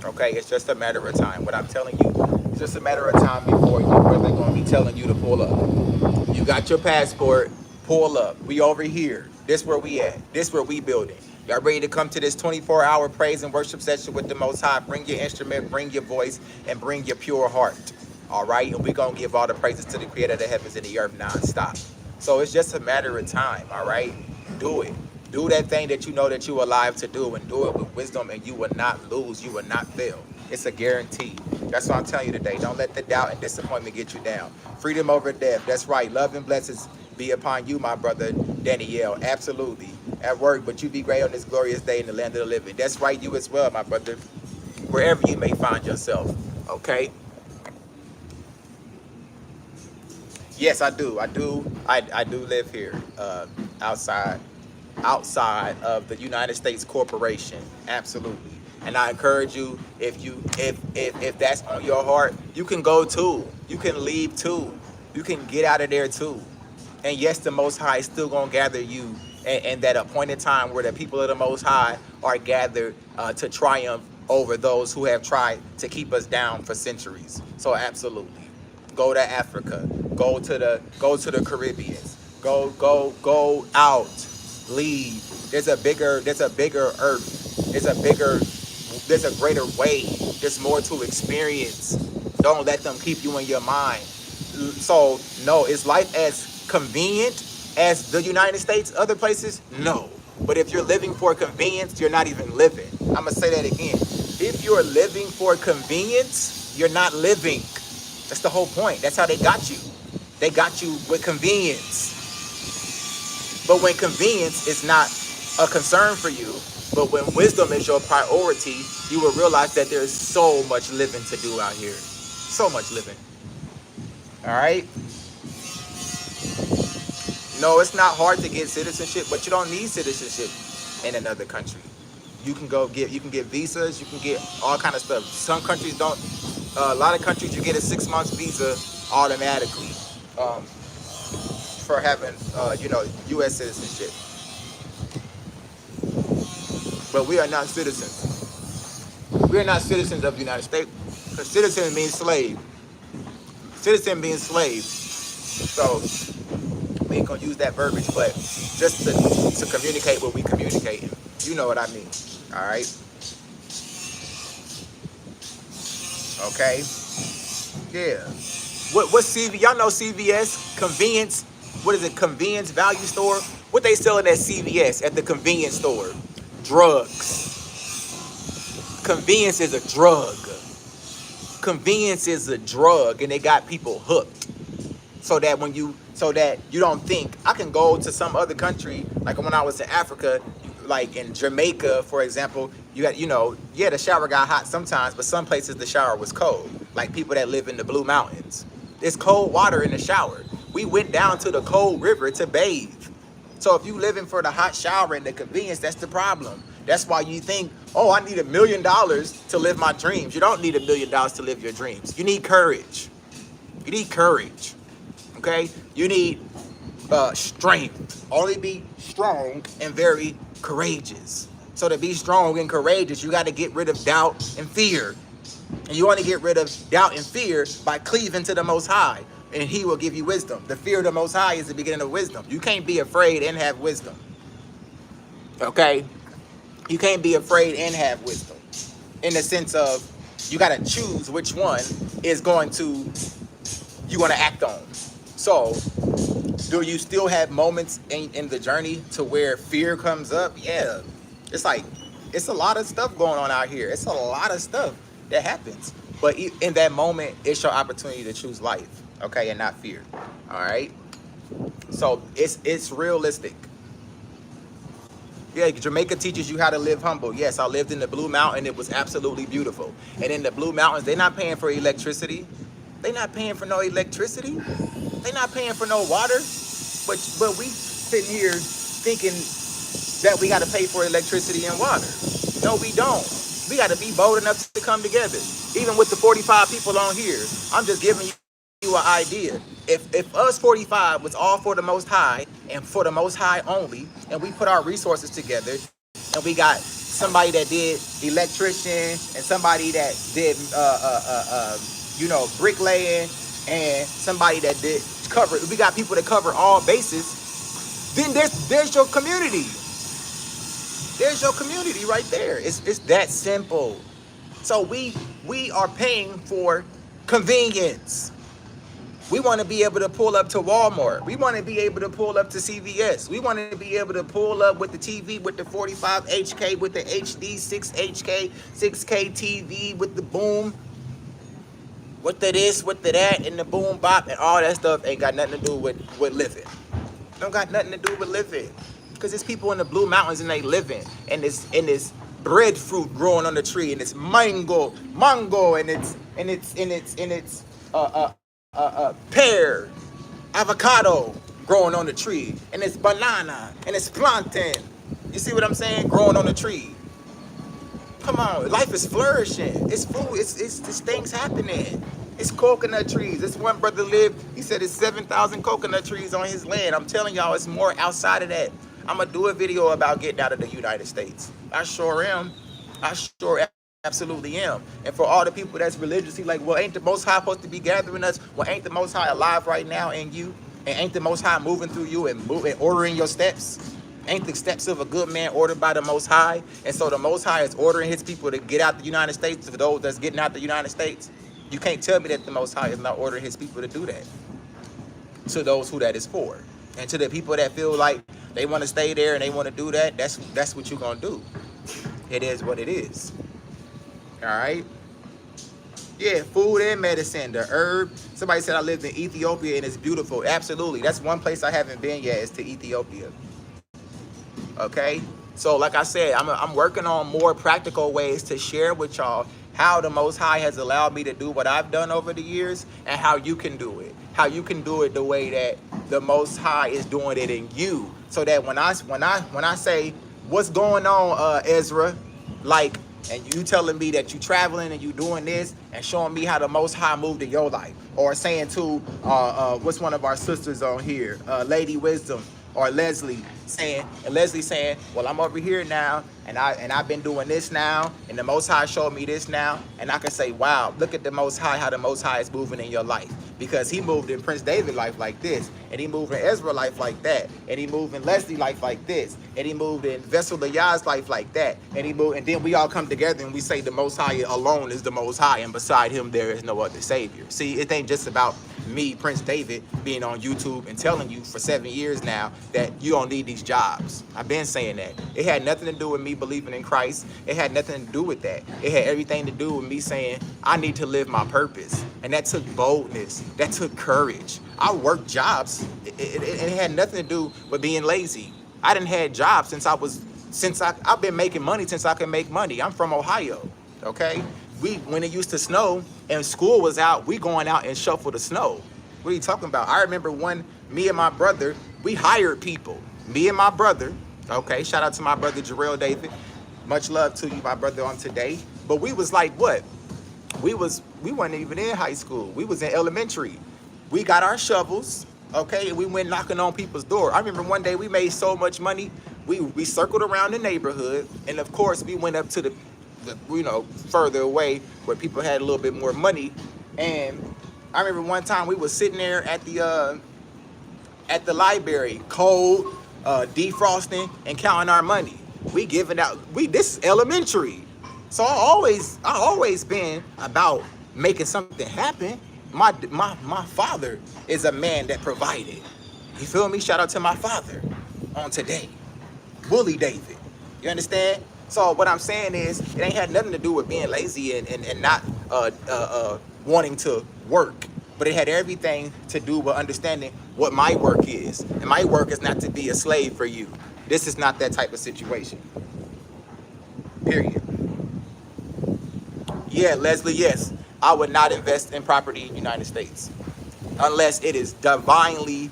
A: Okay, it's just a matter of time. What I'm telling you, it's just a matter of time before where they're going to be telling you to pull up. You got your passport, pull up. We over here. This where we at. This where we building. Y'all ready to come to this 24-hour praise and worship session with the Most High? Bring your instrument, bring your voice, and bring your pure heart. All right? And we're going to give all the praises to the creator of the heavens and the earth nonstop. So it's just a matter of time, all right? Do it. Do that thing that you know that you're alive to do, and do it with wisdom, and you will not lose. You will not fail. It's a guarantee. That's what I'm telling you today. Don't let the doubt and disappointment get you down. Freedom over death. That's right. Love and blessings be upon you, my brother Danielle. Absolutely. At work, but you be great on this glorious day in the land of the living. That's right. You as well, my brother. Wherever you may find yourself. Okay? Yes, I do. I do live here, outside of the United States corporation. Absolutely. And I encourage you, if that's on your heart, you can go too. You can leave too. You can get out of there too. And yes, the Most High is still gonna gather you in that appointed time where the people of the Most High are gathered to triumph over those who have tried to keep us down for centuries. So absolutely. Go to Africa. Go to the Caribbeans. Go out. Leave. There's a bigger earth. There's a greater way. There's more to experience. Don't let them keep you in your mind. So no, is life as convenient as the United States, other places? No. But if you're living for convenience, you're not even living. I'm gonna say that again. If you're living for convenience, you're not living. That's the whole point. That's how they got you. They got you with convenience. But when convenience is not a concern for you, but when wisdom is your priority, you will realize that there's so much living to do out here. So much living. All right? No, it's not hard to get citizenship, but you don't need citizenship in another country. You can get visas, you can get all kind of stuff. Some countries don't. A lot of countries you get a 6 months visa automatically for having U.S. citizenship. But we are not citizens. We are not citizens of the United States. Because citizen means slave. Citizen means slave. So we ain't gonna use that verbiage, but just to communicate what we communicate. You know what I mean. All right. Okay. Yeah. What's CV? Y'all know CVS, convenience. What is it? Convenience value store. What they selling at CVS at the convenience store? Drugs. Convenience is a drug. Convenience is a drug, and they got people hooked. So that you don't think I can go to some other country, like when I was in Africa, like in Jamaica, for example, you got, the shower got hot sometimes, but some places the shower was cold. Like people that live in the Blue Mountains. There's cold water in the shower. We went down to the cold river to bathe. So if you living for the hot shower and the convenience, that's the problem. That's why you think, oh, I need $1 million to live my dreams. You don't need $1 million to live your dreams. You need courage. You need courage, okay? You need strength. Only be strong and very courageous. So to be strong and courageous, you got to get rid of doubt and fear. And you want to get rid of doubt and fear by cleaving to the Most High, and He will give you wisdom. The fear of the Most High is the beginning of wisdom. You can't be afraid and have wisdom, okay? You can't be afraid and have wisdom, in the sense of you got to choose which one is going to you want to act on. So do you still have moments in the journey to where fear comes up? Yeah. It's like, it's a lot of stuff going on out here. It's a lot of stuff that happens. But in that moment, it's your opportunity to choose life, okay, and not fear. All right? So it's realistic. Yeah, Jamaica teaches you how to live humble. Yes, I lived in the Blue Mountain. It was absolutely beautiful. And in the Blue Mountains, they're not paying for electricity. They're not paying for no electricity. They're not paying for no water. But we sitting here thinking that we got to pay for electricity and water. No, we don't. We got to be bold enough to come together. Even with the 45 people on here, I'm just giving you an idea. If us 45 was all for the Most High and for the Most High only, and we put our resources together, and we got somebody that did electrician and somebody that did bricklaying and somebody that did cover, we got people that cover all bases, then there's your community. There's your community right there. It's that simple. So we are paying for convenience. We want to be able to pull up to Walmart. We want to be able to pull up to CVS. We want to be able to pull up with the TV, with the 45 HK, with the HD 6 HK, 6K TV, with the boom, with the this, with the that, and the boom bop, and all that stuff ain't got nothing to do with living. Don't got nothing to do with living. Because there's people in the Blue Mountains and they living, and this breadfruit growing on the tree, and it's mango, and it's pear, avocado growing on the tree, and it's banana, and it's plantain. You see what I'm saying? Growing on the tree. Come on, life is flourishing. It's food. It's things happening. It's coconut trees. This one brother lived. He said it's 7,000 coconut trees on his land. I'm telling y'all, it's more outside of that. I'm gonna do a video about getting out of the United States. I sure am. I sure absolutely am. And for all the people that's religiously like, well, ain't the Most High supposed to be gathering us? Well, ain't the Most High alive right now in you? And ain't the Most High moving through you and ordering your steps? Ain't the steps of a good man ordered by the Most High? And so the Most High is ordering his people to get out the United States. For those that's getting out the United States, you can't tell me that the Most High is not ordering his people to do that. To those who that is for. And to the people that feel like they want to stay there and they want to do that, that's what you're going to do. It is what it is. All right? Yeah, food and medicine, the herb. Somebody said I lived in Ethiopia and it's beautiful. Absolutely. That's one place I haven't been yet, is to Ethiopia. Okay? So like I said, I'm working on more practical ways to share with y'all how the Most High has allowed me to do what I've done over the years, and how you can do it. How you can do it the way that the Most High is doing it in you. So that when I say, what's going on, Ezra? Like, and you telling me that you traveling and you doing this and showing me how the Most High moved in your life. Or saying to, what's one of our sisters on here, Lady Wisdom, or Leslie saying, well, I'm over here now, and I've been doing this now, and the Most High showed me this now, and I can say, wow, look at the Most High, how the Most High is moving in your life. Because he moved in Prince David's life like this, and he moved in Ezra's life like that, and he moved in Leslie's life like this, and he moved in Vessel of Yah's life like that, and then we all come together and we say the Most High alone is the Most High, and beside him there is no other Savior. See, it ain't just about me, Prince David, being on YouTube and telling you for 7 years now that you don't need these jobs. I've been saying that. It had nothing to do with me believing in Christ. It had nothing to do with that. It had everything to do with me saying I need to live my purpose. And that took boldness. That took courage. I worked jobs. It had nothing to do with being lazy. I didn't have jobs since I've been making money since I can make money. I'm from Ohio, okay? When it used to snow and school was out, we going out and shovel the snow. What are you talking about? I remember me and my brother, we hired people. Me and my brother, okay, shout out to my brother Jarrell David. Much love to you, my brother, on today. But we was like, what? We weren't even in high school. We was in elementary. We got our shovels, okay, and we went knocking on people's door. I remember one day we made so much money, we circled around the neighborhood, and of course we went up to the further away where people had a little bit more money. And I remember one time we was sitting there at the library, cold, defrosting and counting our money. We giving out. This is elementary. So I always been about making something happen. My father is a man that provided. You feel me? Shout out to my father on today. Bully David. You understand? So what I'm saying is, it ain't had nothing to do with being lazy and not wanting to work. But it had everything to do with understanding what my work is. And my work is not to be a slave for you. This is not that type of situation. Period. Yeah, Leslie, yes. I would not invest in property in the United States unless it is divinely,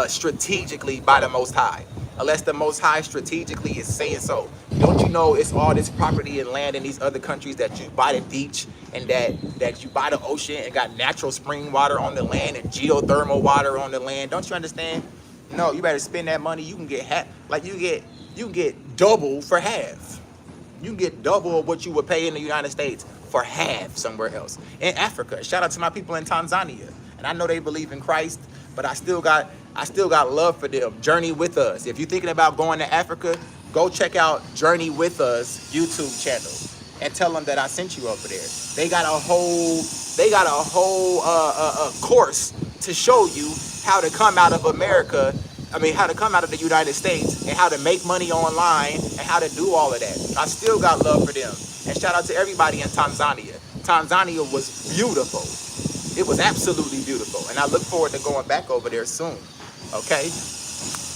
A: strategically by the Most High. Unless the Most High strategically is saying so. Don't you know it's all this property and land in these other countries that you buy the beach and that you buy the ocean and got natural spring water on the land and geothermal water on the land? Don't you understand? No, you better spend that money. You can get you can get double for half. You can get double of what you would pay in the United States for half somewhere else. In Africa, shout out to my people in Tanzania. And I know they believe in Christ, but I still got love for them. Journey with Us. If you're thinking about going to Africa, go check out Journey with Us YouTube channel and tell them that I sent you over there. They got a whole course to show you how to come out of America. How to come out of the United States and how to make money online and how to do all of that. I still got love for them. And shout out to everybody in Tanzania. Tanzania was beautiful. It was absolutely beautiful. And I look forward to going back over there soon. Okay?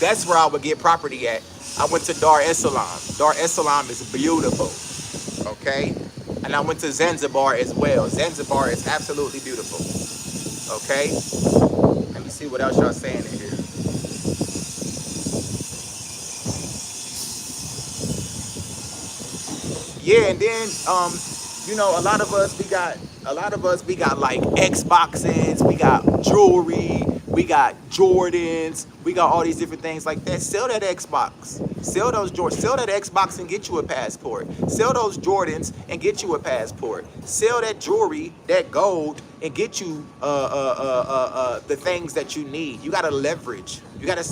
A: That's where I would get property at. I went to Dar es Salaam. Dar es Salaam is beautiful. Okay? And I went to Zanzibar as well. Zanzibar is absolutely beautiful. Okay? Let me see what else y'all saying in here. Yeah, and then a lot of us we got like Xboxes, we got jewelry, we got Jordans, we got all these different things like that. Sell that Xbox, sell those Jordans, sell that Xbox and get you a passport. Sell those Jordans and get you a passport. Sell that jewelry, that gold, and get you the things that you need. You gotta leverage. You gotta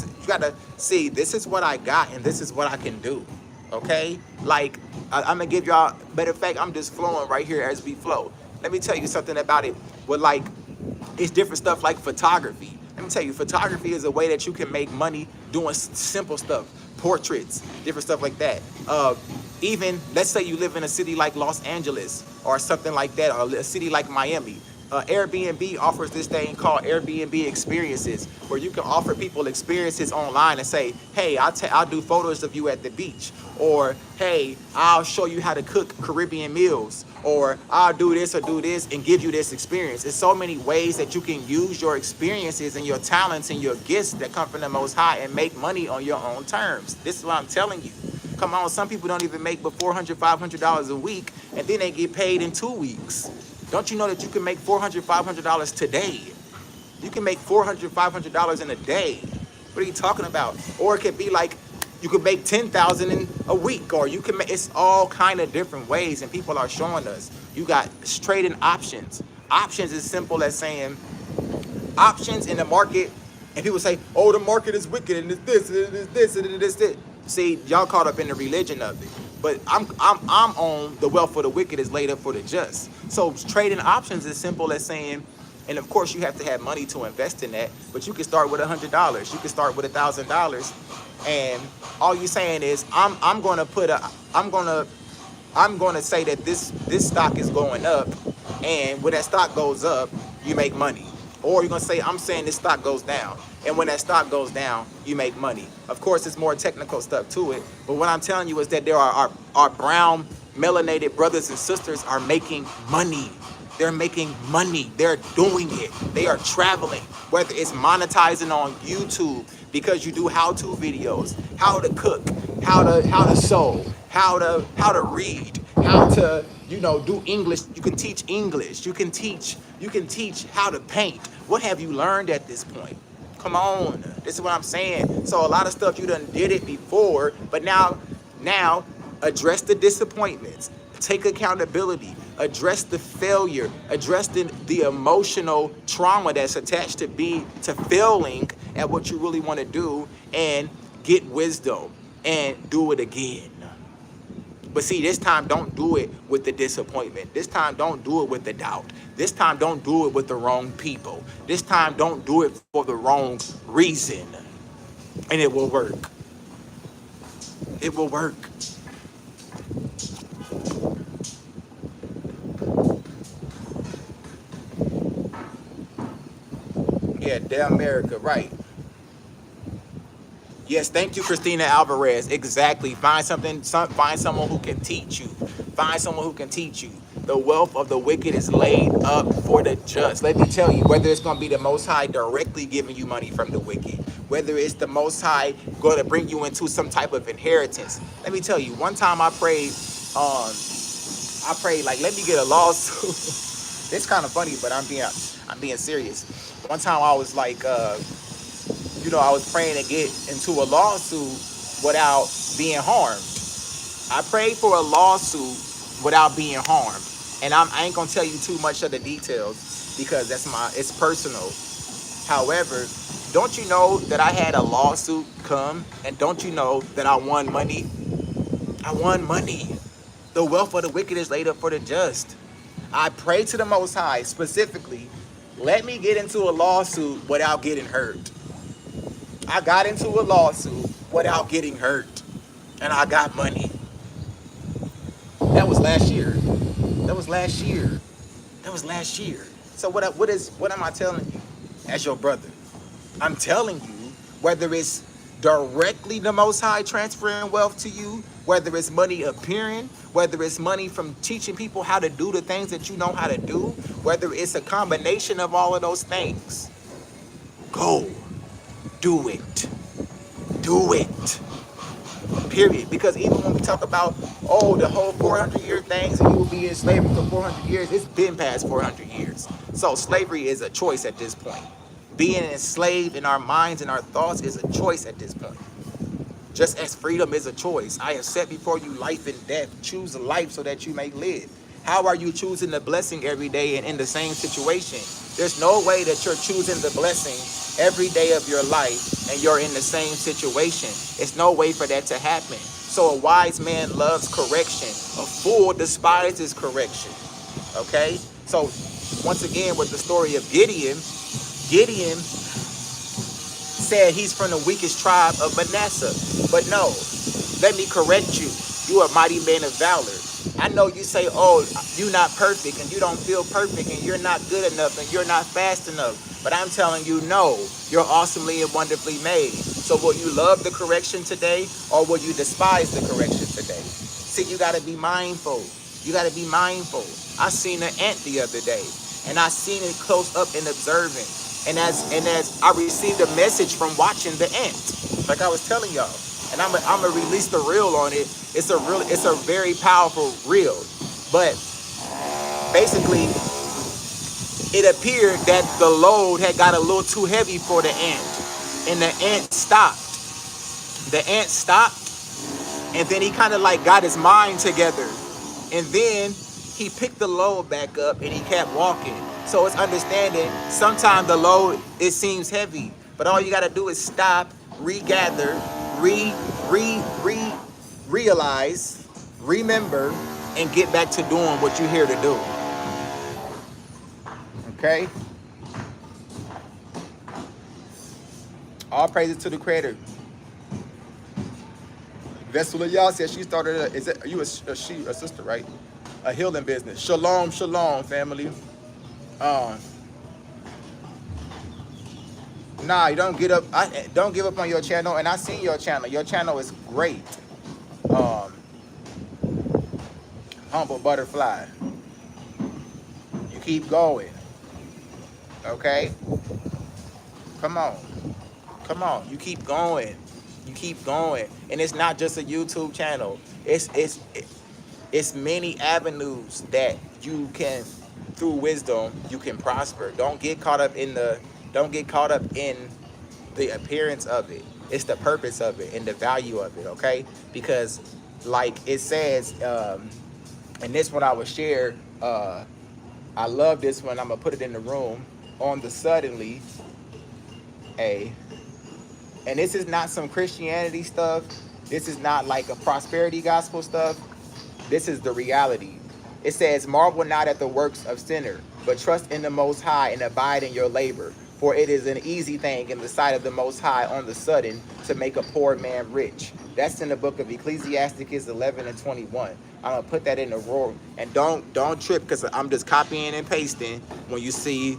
A: see, this is what I got and this is what I can do. Okay, like I'm gonna give y'all. Matter of fact, I'm just flowing right here as we flow. Let me tell you something about it. With like, it's different stuff like photography. Let me tell you, photography is a way that you can make money doing simple stuff, portraits, different stuff like that. Even let's say you live in a city like Los Angeles or something like that, or a city like Miami. Airbnb offers this thing called Airbnb experiences, where you can offer people experiences online and say, hey, I'll do photos of you at the beach, or hey, I'll show you how to cook Caribbean meals, or I'll do this or do this and give you this experience. There's so many ways that you can use your experiences and your talents and your gifts that come from the Most High and make money on your own terms. This is what I'm telling you. Come on, some people don't even make but $400, $500 a week, and then they get paid in 2 weeks. Don't you know that you can make $400, $500 today? You can make $400, $500 in a day. What are you talking about? Or it could be like, you could make $10,000 in a week, or you can make, it's all kind of different ways, and people are showing us. You got trading options. Options is simple as saying, options in the market, and people say, oh, the market is wicked, and it's this, and it's this, and it's this. See, y'all caught up in the religion of it. But I'm on the wealth for the wicked is laid up for the just. So trading options is simple as saying, and of course you have to have money to invest in that, but you can start with $100. You can start with $1,000, and all you're saying is I'm gonna say that this stock is going up, and when that stock goes up, you make money. Or you're gonna say, I'm saying this stock goes down, and when that stock goes down, you make money. Of course, there's more technical stuff to it, but what I'm telling you is that there are our brown melanated brothers and sisters are making money. They're making money. They're doing it. They are traveling. Whether it's monetizing on YouTube because you do how-to videos, how to cook, how to sew, how to read, how to do English. You can teach English. You can teach how to paint. What have you learned at this point? Come on. This is what I'm saying. So a lot of stuff you done did it before, but now address the disappointments. Take accountability, address the failure, address the emotional trauma that's attached to failing at what you really want to do, and get wisdom and do it again. But see, this time don't do it with the disappointment. This time don't do it with the doubt. This time don't do it with the wrong people. This time don't do it for the wrong reason. And it will work. It will work. Yeah, damn America, right. Yes, thank you, Christina Alvarez. Exactly. Find someone who can teach you. Find someone who can teach you. The wealth of the wicked is laid up for the just. Let me tell you, whether it's going to be the Most High directly giving you money from the wicked, whether it's the Most High going to bring you into some type of inheritance. Let me tell you, one time I prayed like, let me get a lawsuit. It's kind of funny, but I'm being serious. One time I was like, I was praying to get into a lawsuit without being harmed. I prayed for a lawsuit without being harmed. And I ain't gonna tell you too much of the details because it's personal. However, don't you know that I had a lawsuit come, and don't you know that I won money? I won money. The wealth of the wicked is laid up for the just. I prayed to the Most High specifically, let me get into a lawsuit without getting hurt. I got into a lawsuit without getting hurt, and I got money. That was last year. That was last year. So what am I telling you as your brother? I'm telling you, whether it's directly the Most High transferring wealth to you, whether it's money appearing, whether it's money from teaching people how to do the things that you know how to do, whether it's a combination of all of those things, go. Do it. Do it. Period. Because even when we talk about, the whole 400-year things, and you will be in slavery for 400 years, it's been past 400 years. So slavery is a choice at this point. Being enslaved in our minds and our thoughts is a choice at this point. Just as freedom is a choice. I have set before you life and death. Choose life so that you may live. How are you choosing the blessing every day and in the same situation? There's no way that you're choosing the blessing every day of your life and you're in the same situation. It's no way for that to happen. So a wise man loves correction. A fool despises correction. Okay? So once again, with the story of Gideon said he's from the weakest tribe of Manasseh. But no, let me correct you. You are a mighty man of valor. I know you say, you're not perfect and you don't feel perfect and you're not good enough and you're not fast enough. But I'm telling you, no, you're awesomely and wonderfully made. So will you love the correction today or will you despise the correction today? See, you got to be mindful. You got to be mindful. I seen an ant the other day and I seen it close up and observing. And as I received a message from watching the ant, like I was telling y'all, and I'm gonna release the reel on it. It's a very powerful reel, but basically, it appeared that the load had got a little too heavy for the ant, and the ant stopped. The ant stopped, and then he kind of like got his mind together, and then he picked the load back up and he kept walking. So it's understanding sometimes the load, it seems heavy, but all you got to do is stop, regather, realize, remember, and get back to doing what you're here to do. Okay? All praises to the Creator. Vessel of Yah says she started a sister, right? A healing business. Shalom, shalom, family. Nah, you don't don't give up on your channel, and I seen your channel. Your channel is great. Humble butterfly. You keep going. Okay? Come on. Come on. You keep going. You keep going. And it's not just a YouTube channel. It's many avenues that you can, through wisdom, you can prosper. Don't get caught up in the appearance of it. It's the purpose of it and the value of it, okay? Because like it says, and this one I will share, I love this one. I'm gonna put it in the room. On the suddenly, and this is not some Christianity stuff. This is not like a prosperity gospel stuff. This is the reality. It says, marvel not at the works of sinner, but trust in the Most High and abide in your labor. For it is an easy thing in the sight of the Most High on the sudden to make a poor man rich. That's in the book of Ecclesiasticus 11 and 21. I'm gonna put that in the room. And don't trip, because I'm just copying and pasting when you see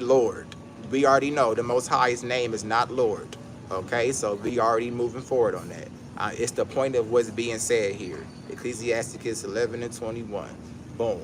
A: Lord. We already know the Most High's name is not Lord. Okay, so we already moving forward on that. It's the point of what's being said here. Ecclesiasticus 11 and 21. Boom.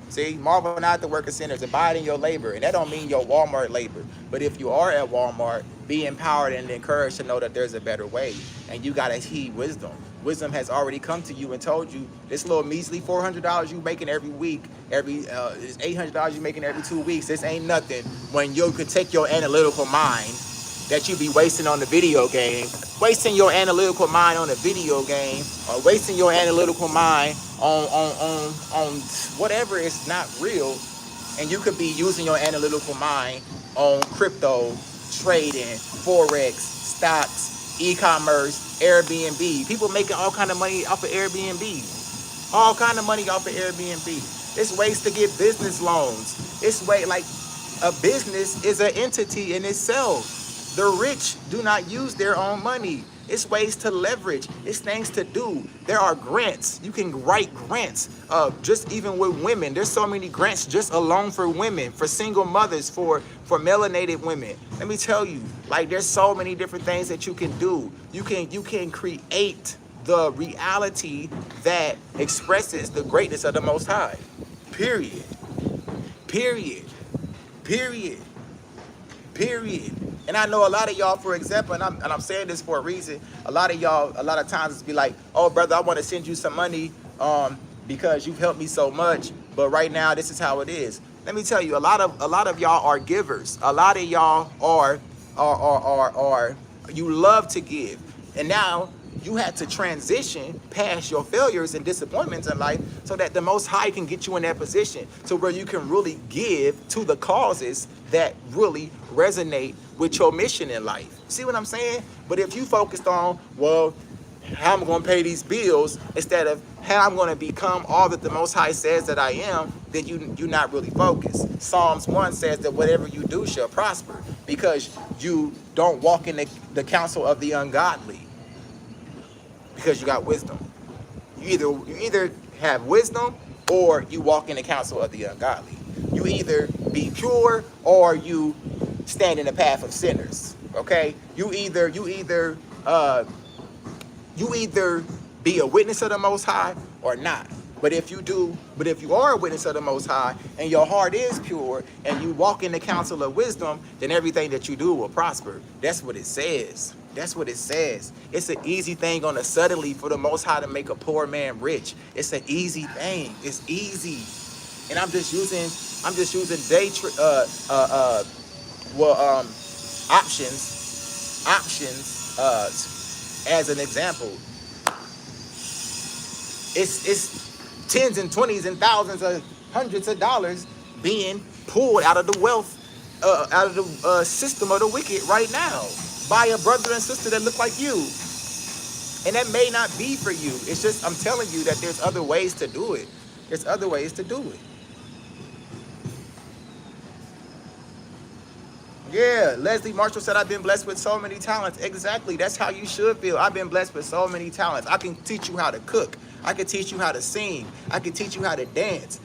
A: See, marvel not at the work of sinners, abide in your labor. And that don't mean your Walmart labor. But if you are at Walmart, be empowered and encouraged to know that there's a better way. And you got to heed wisdom. Wisdom has already come to you and told you this little measly $400 you making every week, this $800 you making every 2 weeks, this ain't nothing when you could take your analytical mind that you be wasting on the video game, wasting your analytical mind on a video game, or wasting your analytical mind on whatever is not real, and you could be using your analytical mind on crypto, trading, forex, stocks, e-commerce, Airbnb. People making all kind of money off of Airbnb. All kind of money off of Airbnb. It's ways to get business loans. It's way like a business is an entity in itself. The rich do not use their own money. It's ways to leverage. It's things to do. There are grants. You can write grants. Just even with women, there's so many grants just alone for women, for single mothers, for melanated women. Let me tell you, like there's so many different things that you can do. You can create the reality that expresses the greatness of the Most High. Period. Period. Period. Period. And I know a lot of y'all, for example, and I'm saying this for a reason, a lot of y'all, a lot of times it's be like, oh, brother, I want to send you some money because you've helped me so much. But right now, this is how it is. Let me tell you, a lot of y'all are givers. A lot of y'all are you love to give. And now you had to transition past your failures and disappointments in life so that the Most High can get you in that position to where you can really give to the causes that really resonate with your mission in life. See what I'm saying? But if you focused on, well, how I'm going to pay these bills instead of how I'm going to become all that the Most High says that I am, then you're not really focused. Psalms 1 says that whatever you do shall prosper because you don't walk in the counsel of the ungodly. Because you got wisdom. You either have wisdom or you walk in the counsel of the ungodly. You either be pure or you stand in the path of sinners. Okay? You either be a witness of the Most High or not. But if you are a witness of the Most High and your heart is pure and you walk in the counsel of wisdom, then everything that you do will prosper. That's what it says. That's what it says. It's an easy thing on a suddenly for the Most High to make a poor man rich. It's an easy thing. It's easy. And I'm just using options as an example. It's tens and twenties and thousands of hundreds of dollars being pulled out of the wealth, out of the system of the wicked right now by a brother and sister that look like you. And that may not be for you. It's just, I'm telling you that there's other ways to do it. There's other ways to do it. Yeah, Leslie Marshall said, I've been blessed with so many talents. Exactly, that's how you should feel. I've been blessed with so many talents. I can teach you how to cook. I can teach you how to sing. I can teach you how to dance.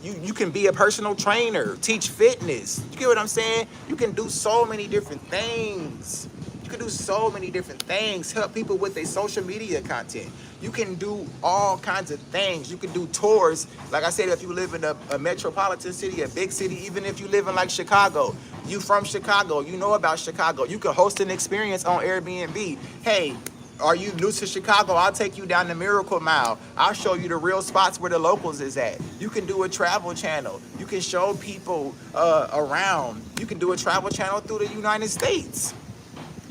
A: You can be a personal trainer, teach fitness. You get what I'm saying? You can do so many different things. You can do so many different things. Help people with their social media content. You can do all kinds of things. You can do tours. Like I said, if you live in a metropolitan city, a big city, even if you live in like Chicago, you from Chicago, you know about Chicago. You can host an experience on Airbnb. Hey, are you new to Chicago? I'll take you down the Miracle Mile. I'll show you the real spots where the locals is at. You can do a travel channel. You can show people around. You can do a travel channel through the United States.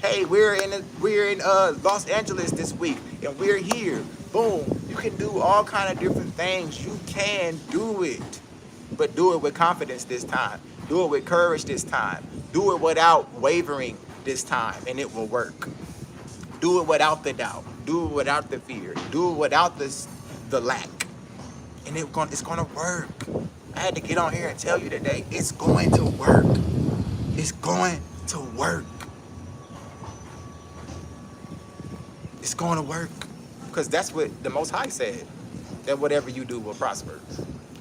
A: Hey, we're in Los Angeles this week, and we're here. Boom. You can do all kind of different things. You can do it, but do it with confidence this time. Do it with courage this time. Do it without wavering this time, and it will work. Do it without the doubt. Do it without the fear. Do it without the lack, and it's gonna work. I had to get on here and tell you today, it's going to work. It's going to work. It's going to work, because that's what the Most High said, that whatever you do will prosper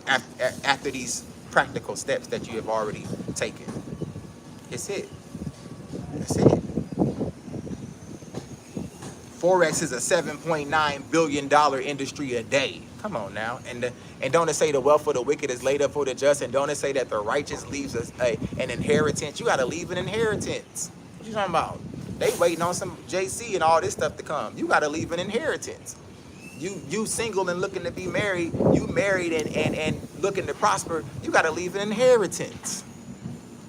A: after these practical steps that you have already taken. It's it. That's it. Forex is a $7.9 billion industry a day. Come on now. And don't it say the wealth of the wicked is laid up for the just? And don't it say that the righteous leaves us an inheritance? You got to leave an inheritance. What you talking about? They waiting on some JC and all this stuff to come. You got to leave an inheritance. You single and looking to be married. You married and looking to prosper. You got to leave an inheritance.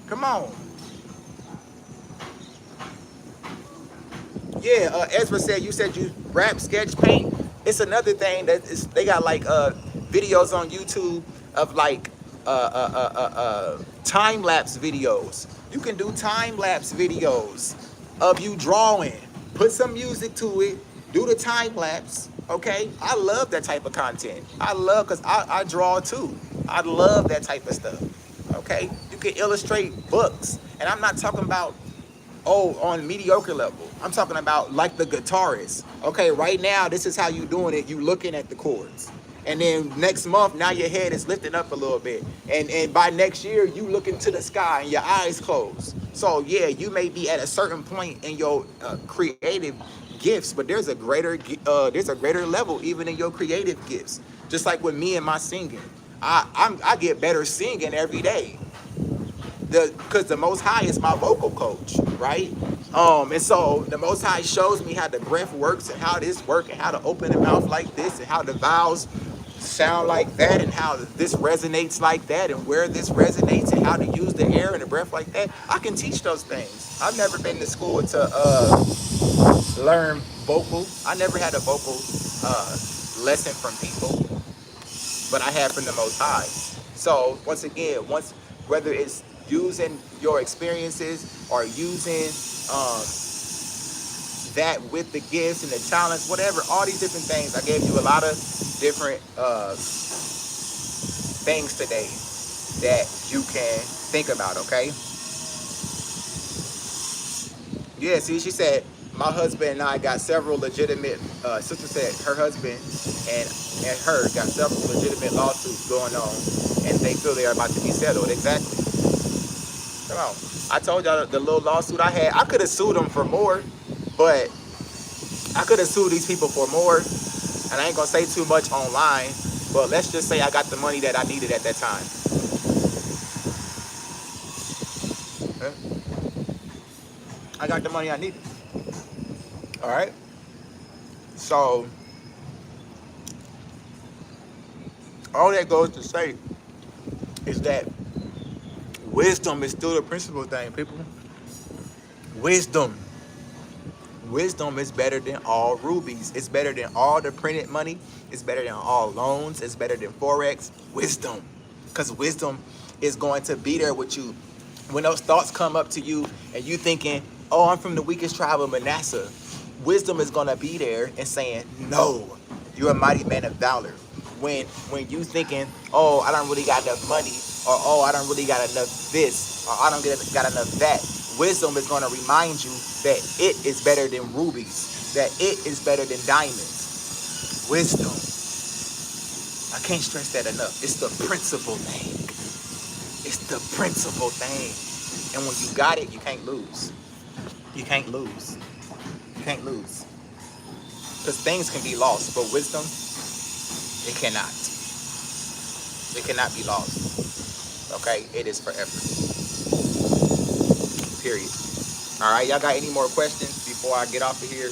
A: Come on. Yeah, Ezra said, you said you rap, sketch, paint. It's another thing that they got like videos on YouTube of like time-lapse videos. You can do time-lapse videos of you drawing. Put some music to it. Do the time-lapse. Okay? I love that type of content. I love, because I draw too. I love that type of stuff. Okay? You can illustrate books. And I'm not talking about, on mediocre level. I'm talking about like the guitarist. Okay, right now, this is how you doing it. You looking at the chords. And then next month, now your head is lifting up a little bit. And by next year, you looking to the sky and your eyes closed. So yeah, you may be at a certain point in your creative gifts, but there's a greater level even in your creative gifts. Just like with me and my singing. I get better singing every day. Because the Most High is my vocal coach, right? And so the Most High shows me how the breath works and how this works and how to open the mouth like this and how the vowels sound like that and how this resonates like that and where this resonates and how to use the air and the breath like that. I can teach those things. I've never been to school to learn vocal. I never had a vocal lesson from people, but I had from the Most High. So once again, whether it's using your experiences or using that with the gifts and the talents, whatever, all these different things. I gave you a lot of different things today that you can think about, okay? Yeah, see, she said, my husband and I got several legitimate, sister said her husband and her got several legitimate lawsuits going on, and they feel they are about to be settled. Exactly. Come on. I told y'all the little lawsuit I had. I could have sued them for more, but I could have sued these people for more. And I ain't going to say too much online, but let's just say I got the money that I needed at that time. I got the money I needed. All right? So, all that goes to say is that wisdom is still the principal thing, people. Wisdom. Wisdom is better than all rubies. It's better than all the printed money. It's better than all loans. It's better than Forex. Wisdom. Because wisdom is going to be there with you. When those thoughts come up to you and you thinking, oh, I'm from the weakest tribe of Manasseh. Wisdom is going to be there and saying, no, you're a mighty man of valor. When you thinking, oh, I don't really got enough money, or oh, I don't really got enough this, or I don't got enough that, wisdom is going to remind you that it is better than rubies, that it is better than diamonds. Wisdom. I can't stress that enough. It's the principal thing. It's the principal thing. And when you got it, you can't lose. You can't lose. You can't lose. Because things can be lost, but wisdom, it cannot. It cannot be lost. Okay? It is forever. Period. All right, y'all got any more questions before I get off of here?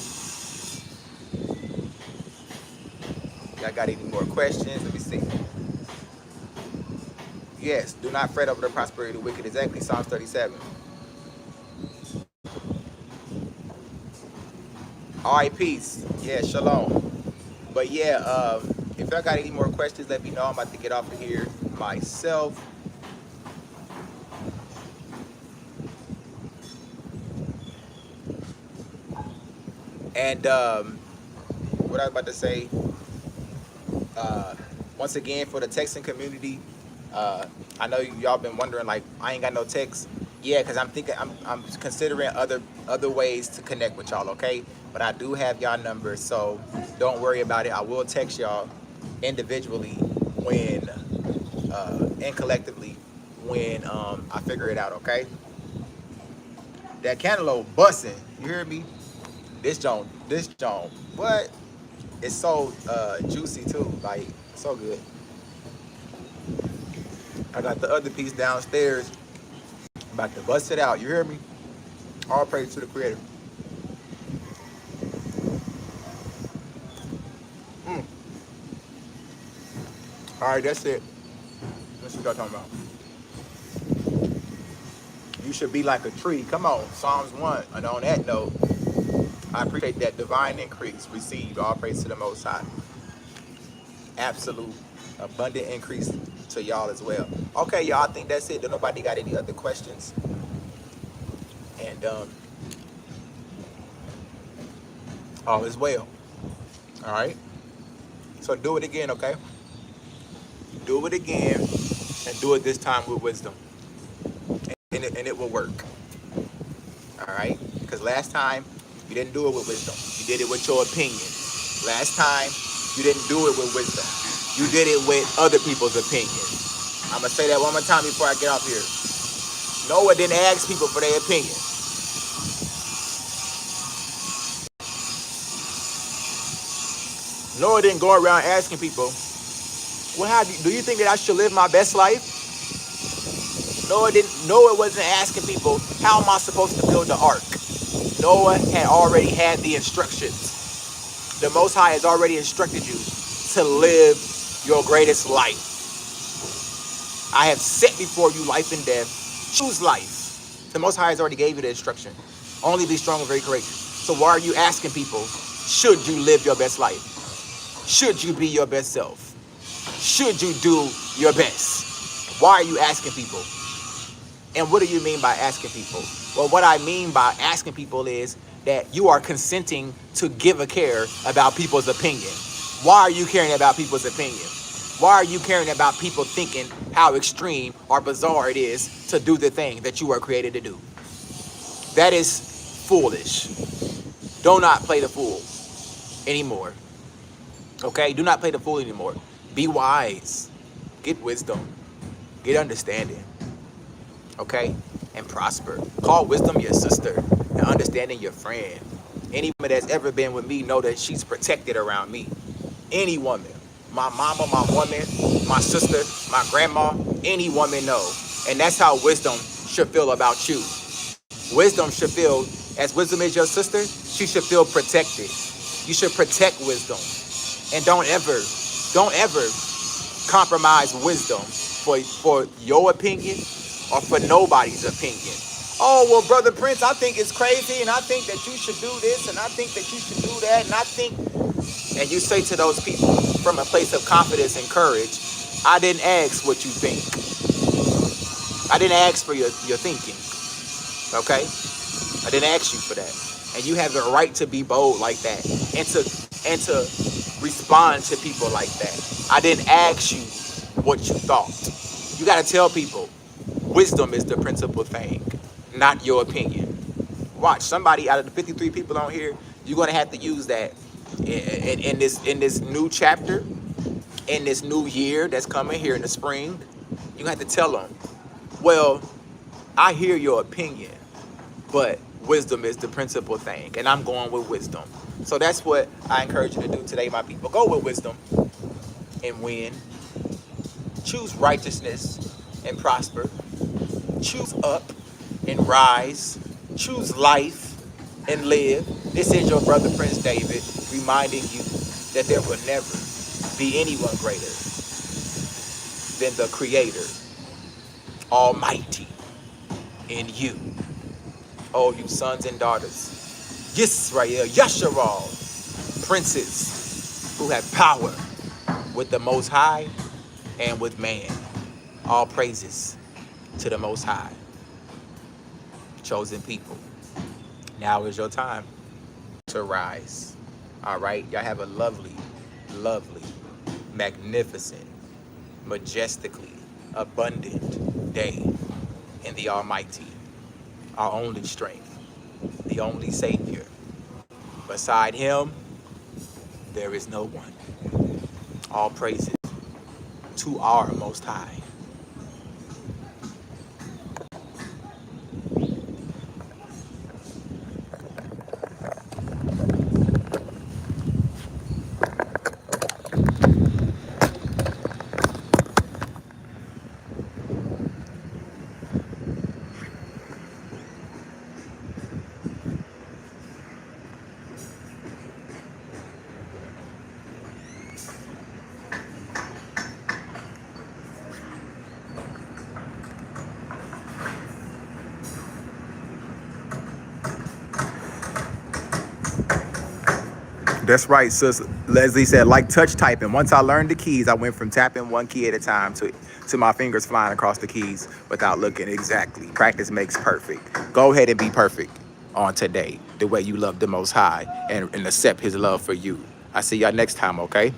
A: Y'all got any more questions? Let me see. Yes, do not fret over the prosperity of the wicked. Exactly, Psalms 37. All right, peace. Yeah, shalom. But yeah, if y'all got any more questions, let me know. I'm about to get off of here myself. And what I was about to say, once again, for the texting community, I know y'all been wondering, like, I ain't got no text. Yeah, because I'm considering other ways to connect with y'all, okay? But I do have y'all numbers, so don't worry about it. I will text y'all individually when and collectively when I figure it out, okay? That cantaloupe busting, you hear me? This Joan, what? It's so juicy too, like so good. I got the other piece downstairs. I'm about to bust it out. You hear me? All praise to the Creator. All right, that's it. That's what y'all talking about. You should be like a tree. Come on, Psalms 1. And on that note, I appreciate that divine increase received. All praise to the Most High. Absolute abundant increase to y'all as well. Okay, y'all, I think that's it. Don't nobody got any other questions? And all is well. All right. So do it again, okay? Do it again, and do it this time with wisdom, and it will work. All right? Because last time you didn't do it with wisdom. You did it with your opinion. Last time you didn't do it with wisdom. You did it with other people's opinion. I'm gonna say that one more time before I get off here. Noah didn't ask people for their opinion. Noah didn't go around asking people, well, do you think that I should live my best life? Noah wasn't asking people, how am I supposed to build the ark? Noah had already had the instructions. The Most High has already instructed you to live your greatest life. I have set before you life and death. Choose life. The Most High has already gave you the instruction. Only be strong and very courageous. So why are you asking people, should you live your best life? Should you be your best self? Should you do your best? Why are you asking people? And what do you mean by asking people? Well, what I mean by asking people is that you are consenting to give a care about people's opinion. Why are you caring about people's opinion? Why are you caring about people thinking how extreme or bizarre it is to do the thing that you are created to do? That is foolish. Do not play the fool anymore. Okay? Do not play the fool anymore. Be wise. Get wisdom. Get understanding. Okay? And prosper. Call wisdom your sister and understanding your friend. Any woman that's ever been with me know that she's protected around me. Any woman. My mama, my woman, my sister, my grandma, any woman know. And that's how wisdom should feel about you. Wisdom should feel, as wisdom is your sister, she should feel protected. You should protect wisdom. And don't ever compromise wisdom for your opinion or for nobody's opinion. Oh, well, Brother Prince, I think it's crazy, and I think that you should do this, and I think that you should do that, and I think... And you say to those people from a place of confidence and courage, I didn't ask what you think. I didn't ask for your thinking, okay? I didn't ask you for that. And you have the right to be bold like that and to respond to people like that. I didn't ask you what you thought. You got to tell people, wisdom is the principal thing, not your opinion. Watch, somebody out of the 53 people on here, you're going to have to use that in this new chapter, in this new year that's coming here in the spring. You have to tell them, well, I hear your opinion, but Wisdom is the principal thing, and I'm going with wisdom. So that's what I encourage you to do today, my people. Go with wisdom and win. Choose righteousness and prosper. Choose up and rise. Choose life and live. This is your brother Prince David, reminding you that there will never be anyone greater than the Creator, Almighty, in you. Oh, you sons and daughters, Yisrael, Yasharal, princes who have power with the Most High and with man. All praises to the Most High. Chosen people. Now is your time to rise. All right? Y'all have a lovely, lovely, magnificent, majestically abundant day in the Almighty, our only strength, the only Savior. Beside Him, there is no one. All praises to our Most High. That's right, sis. Leslie said, like touch typing. Once I learned the keys, I went from tapping one key at a time to my fingers flying across the keys without looking. Exactly. Practice makes perfect. Go ahead and be perfect on today, the way you love the Most High and accept His love for you. I see y'all next time, okay?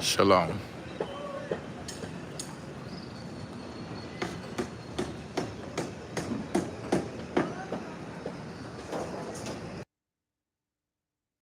A: Shalom.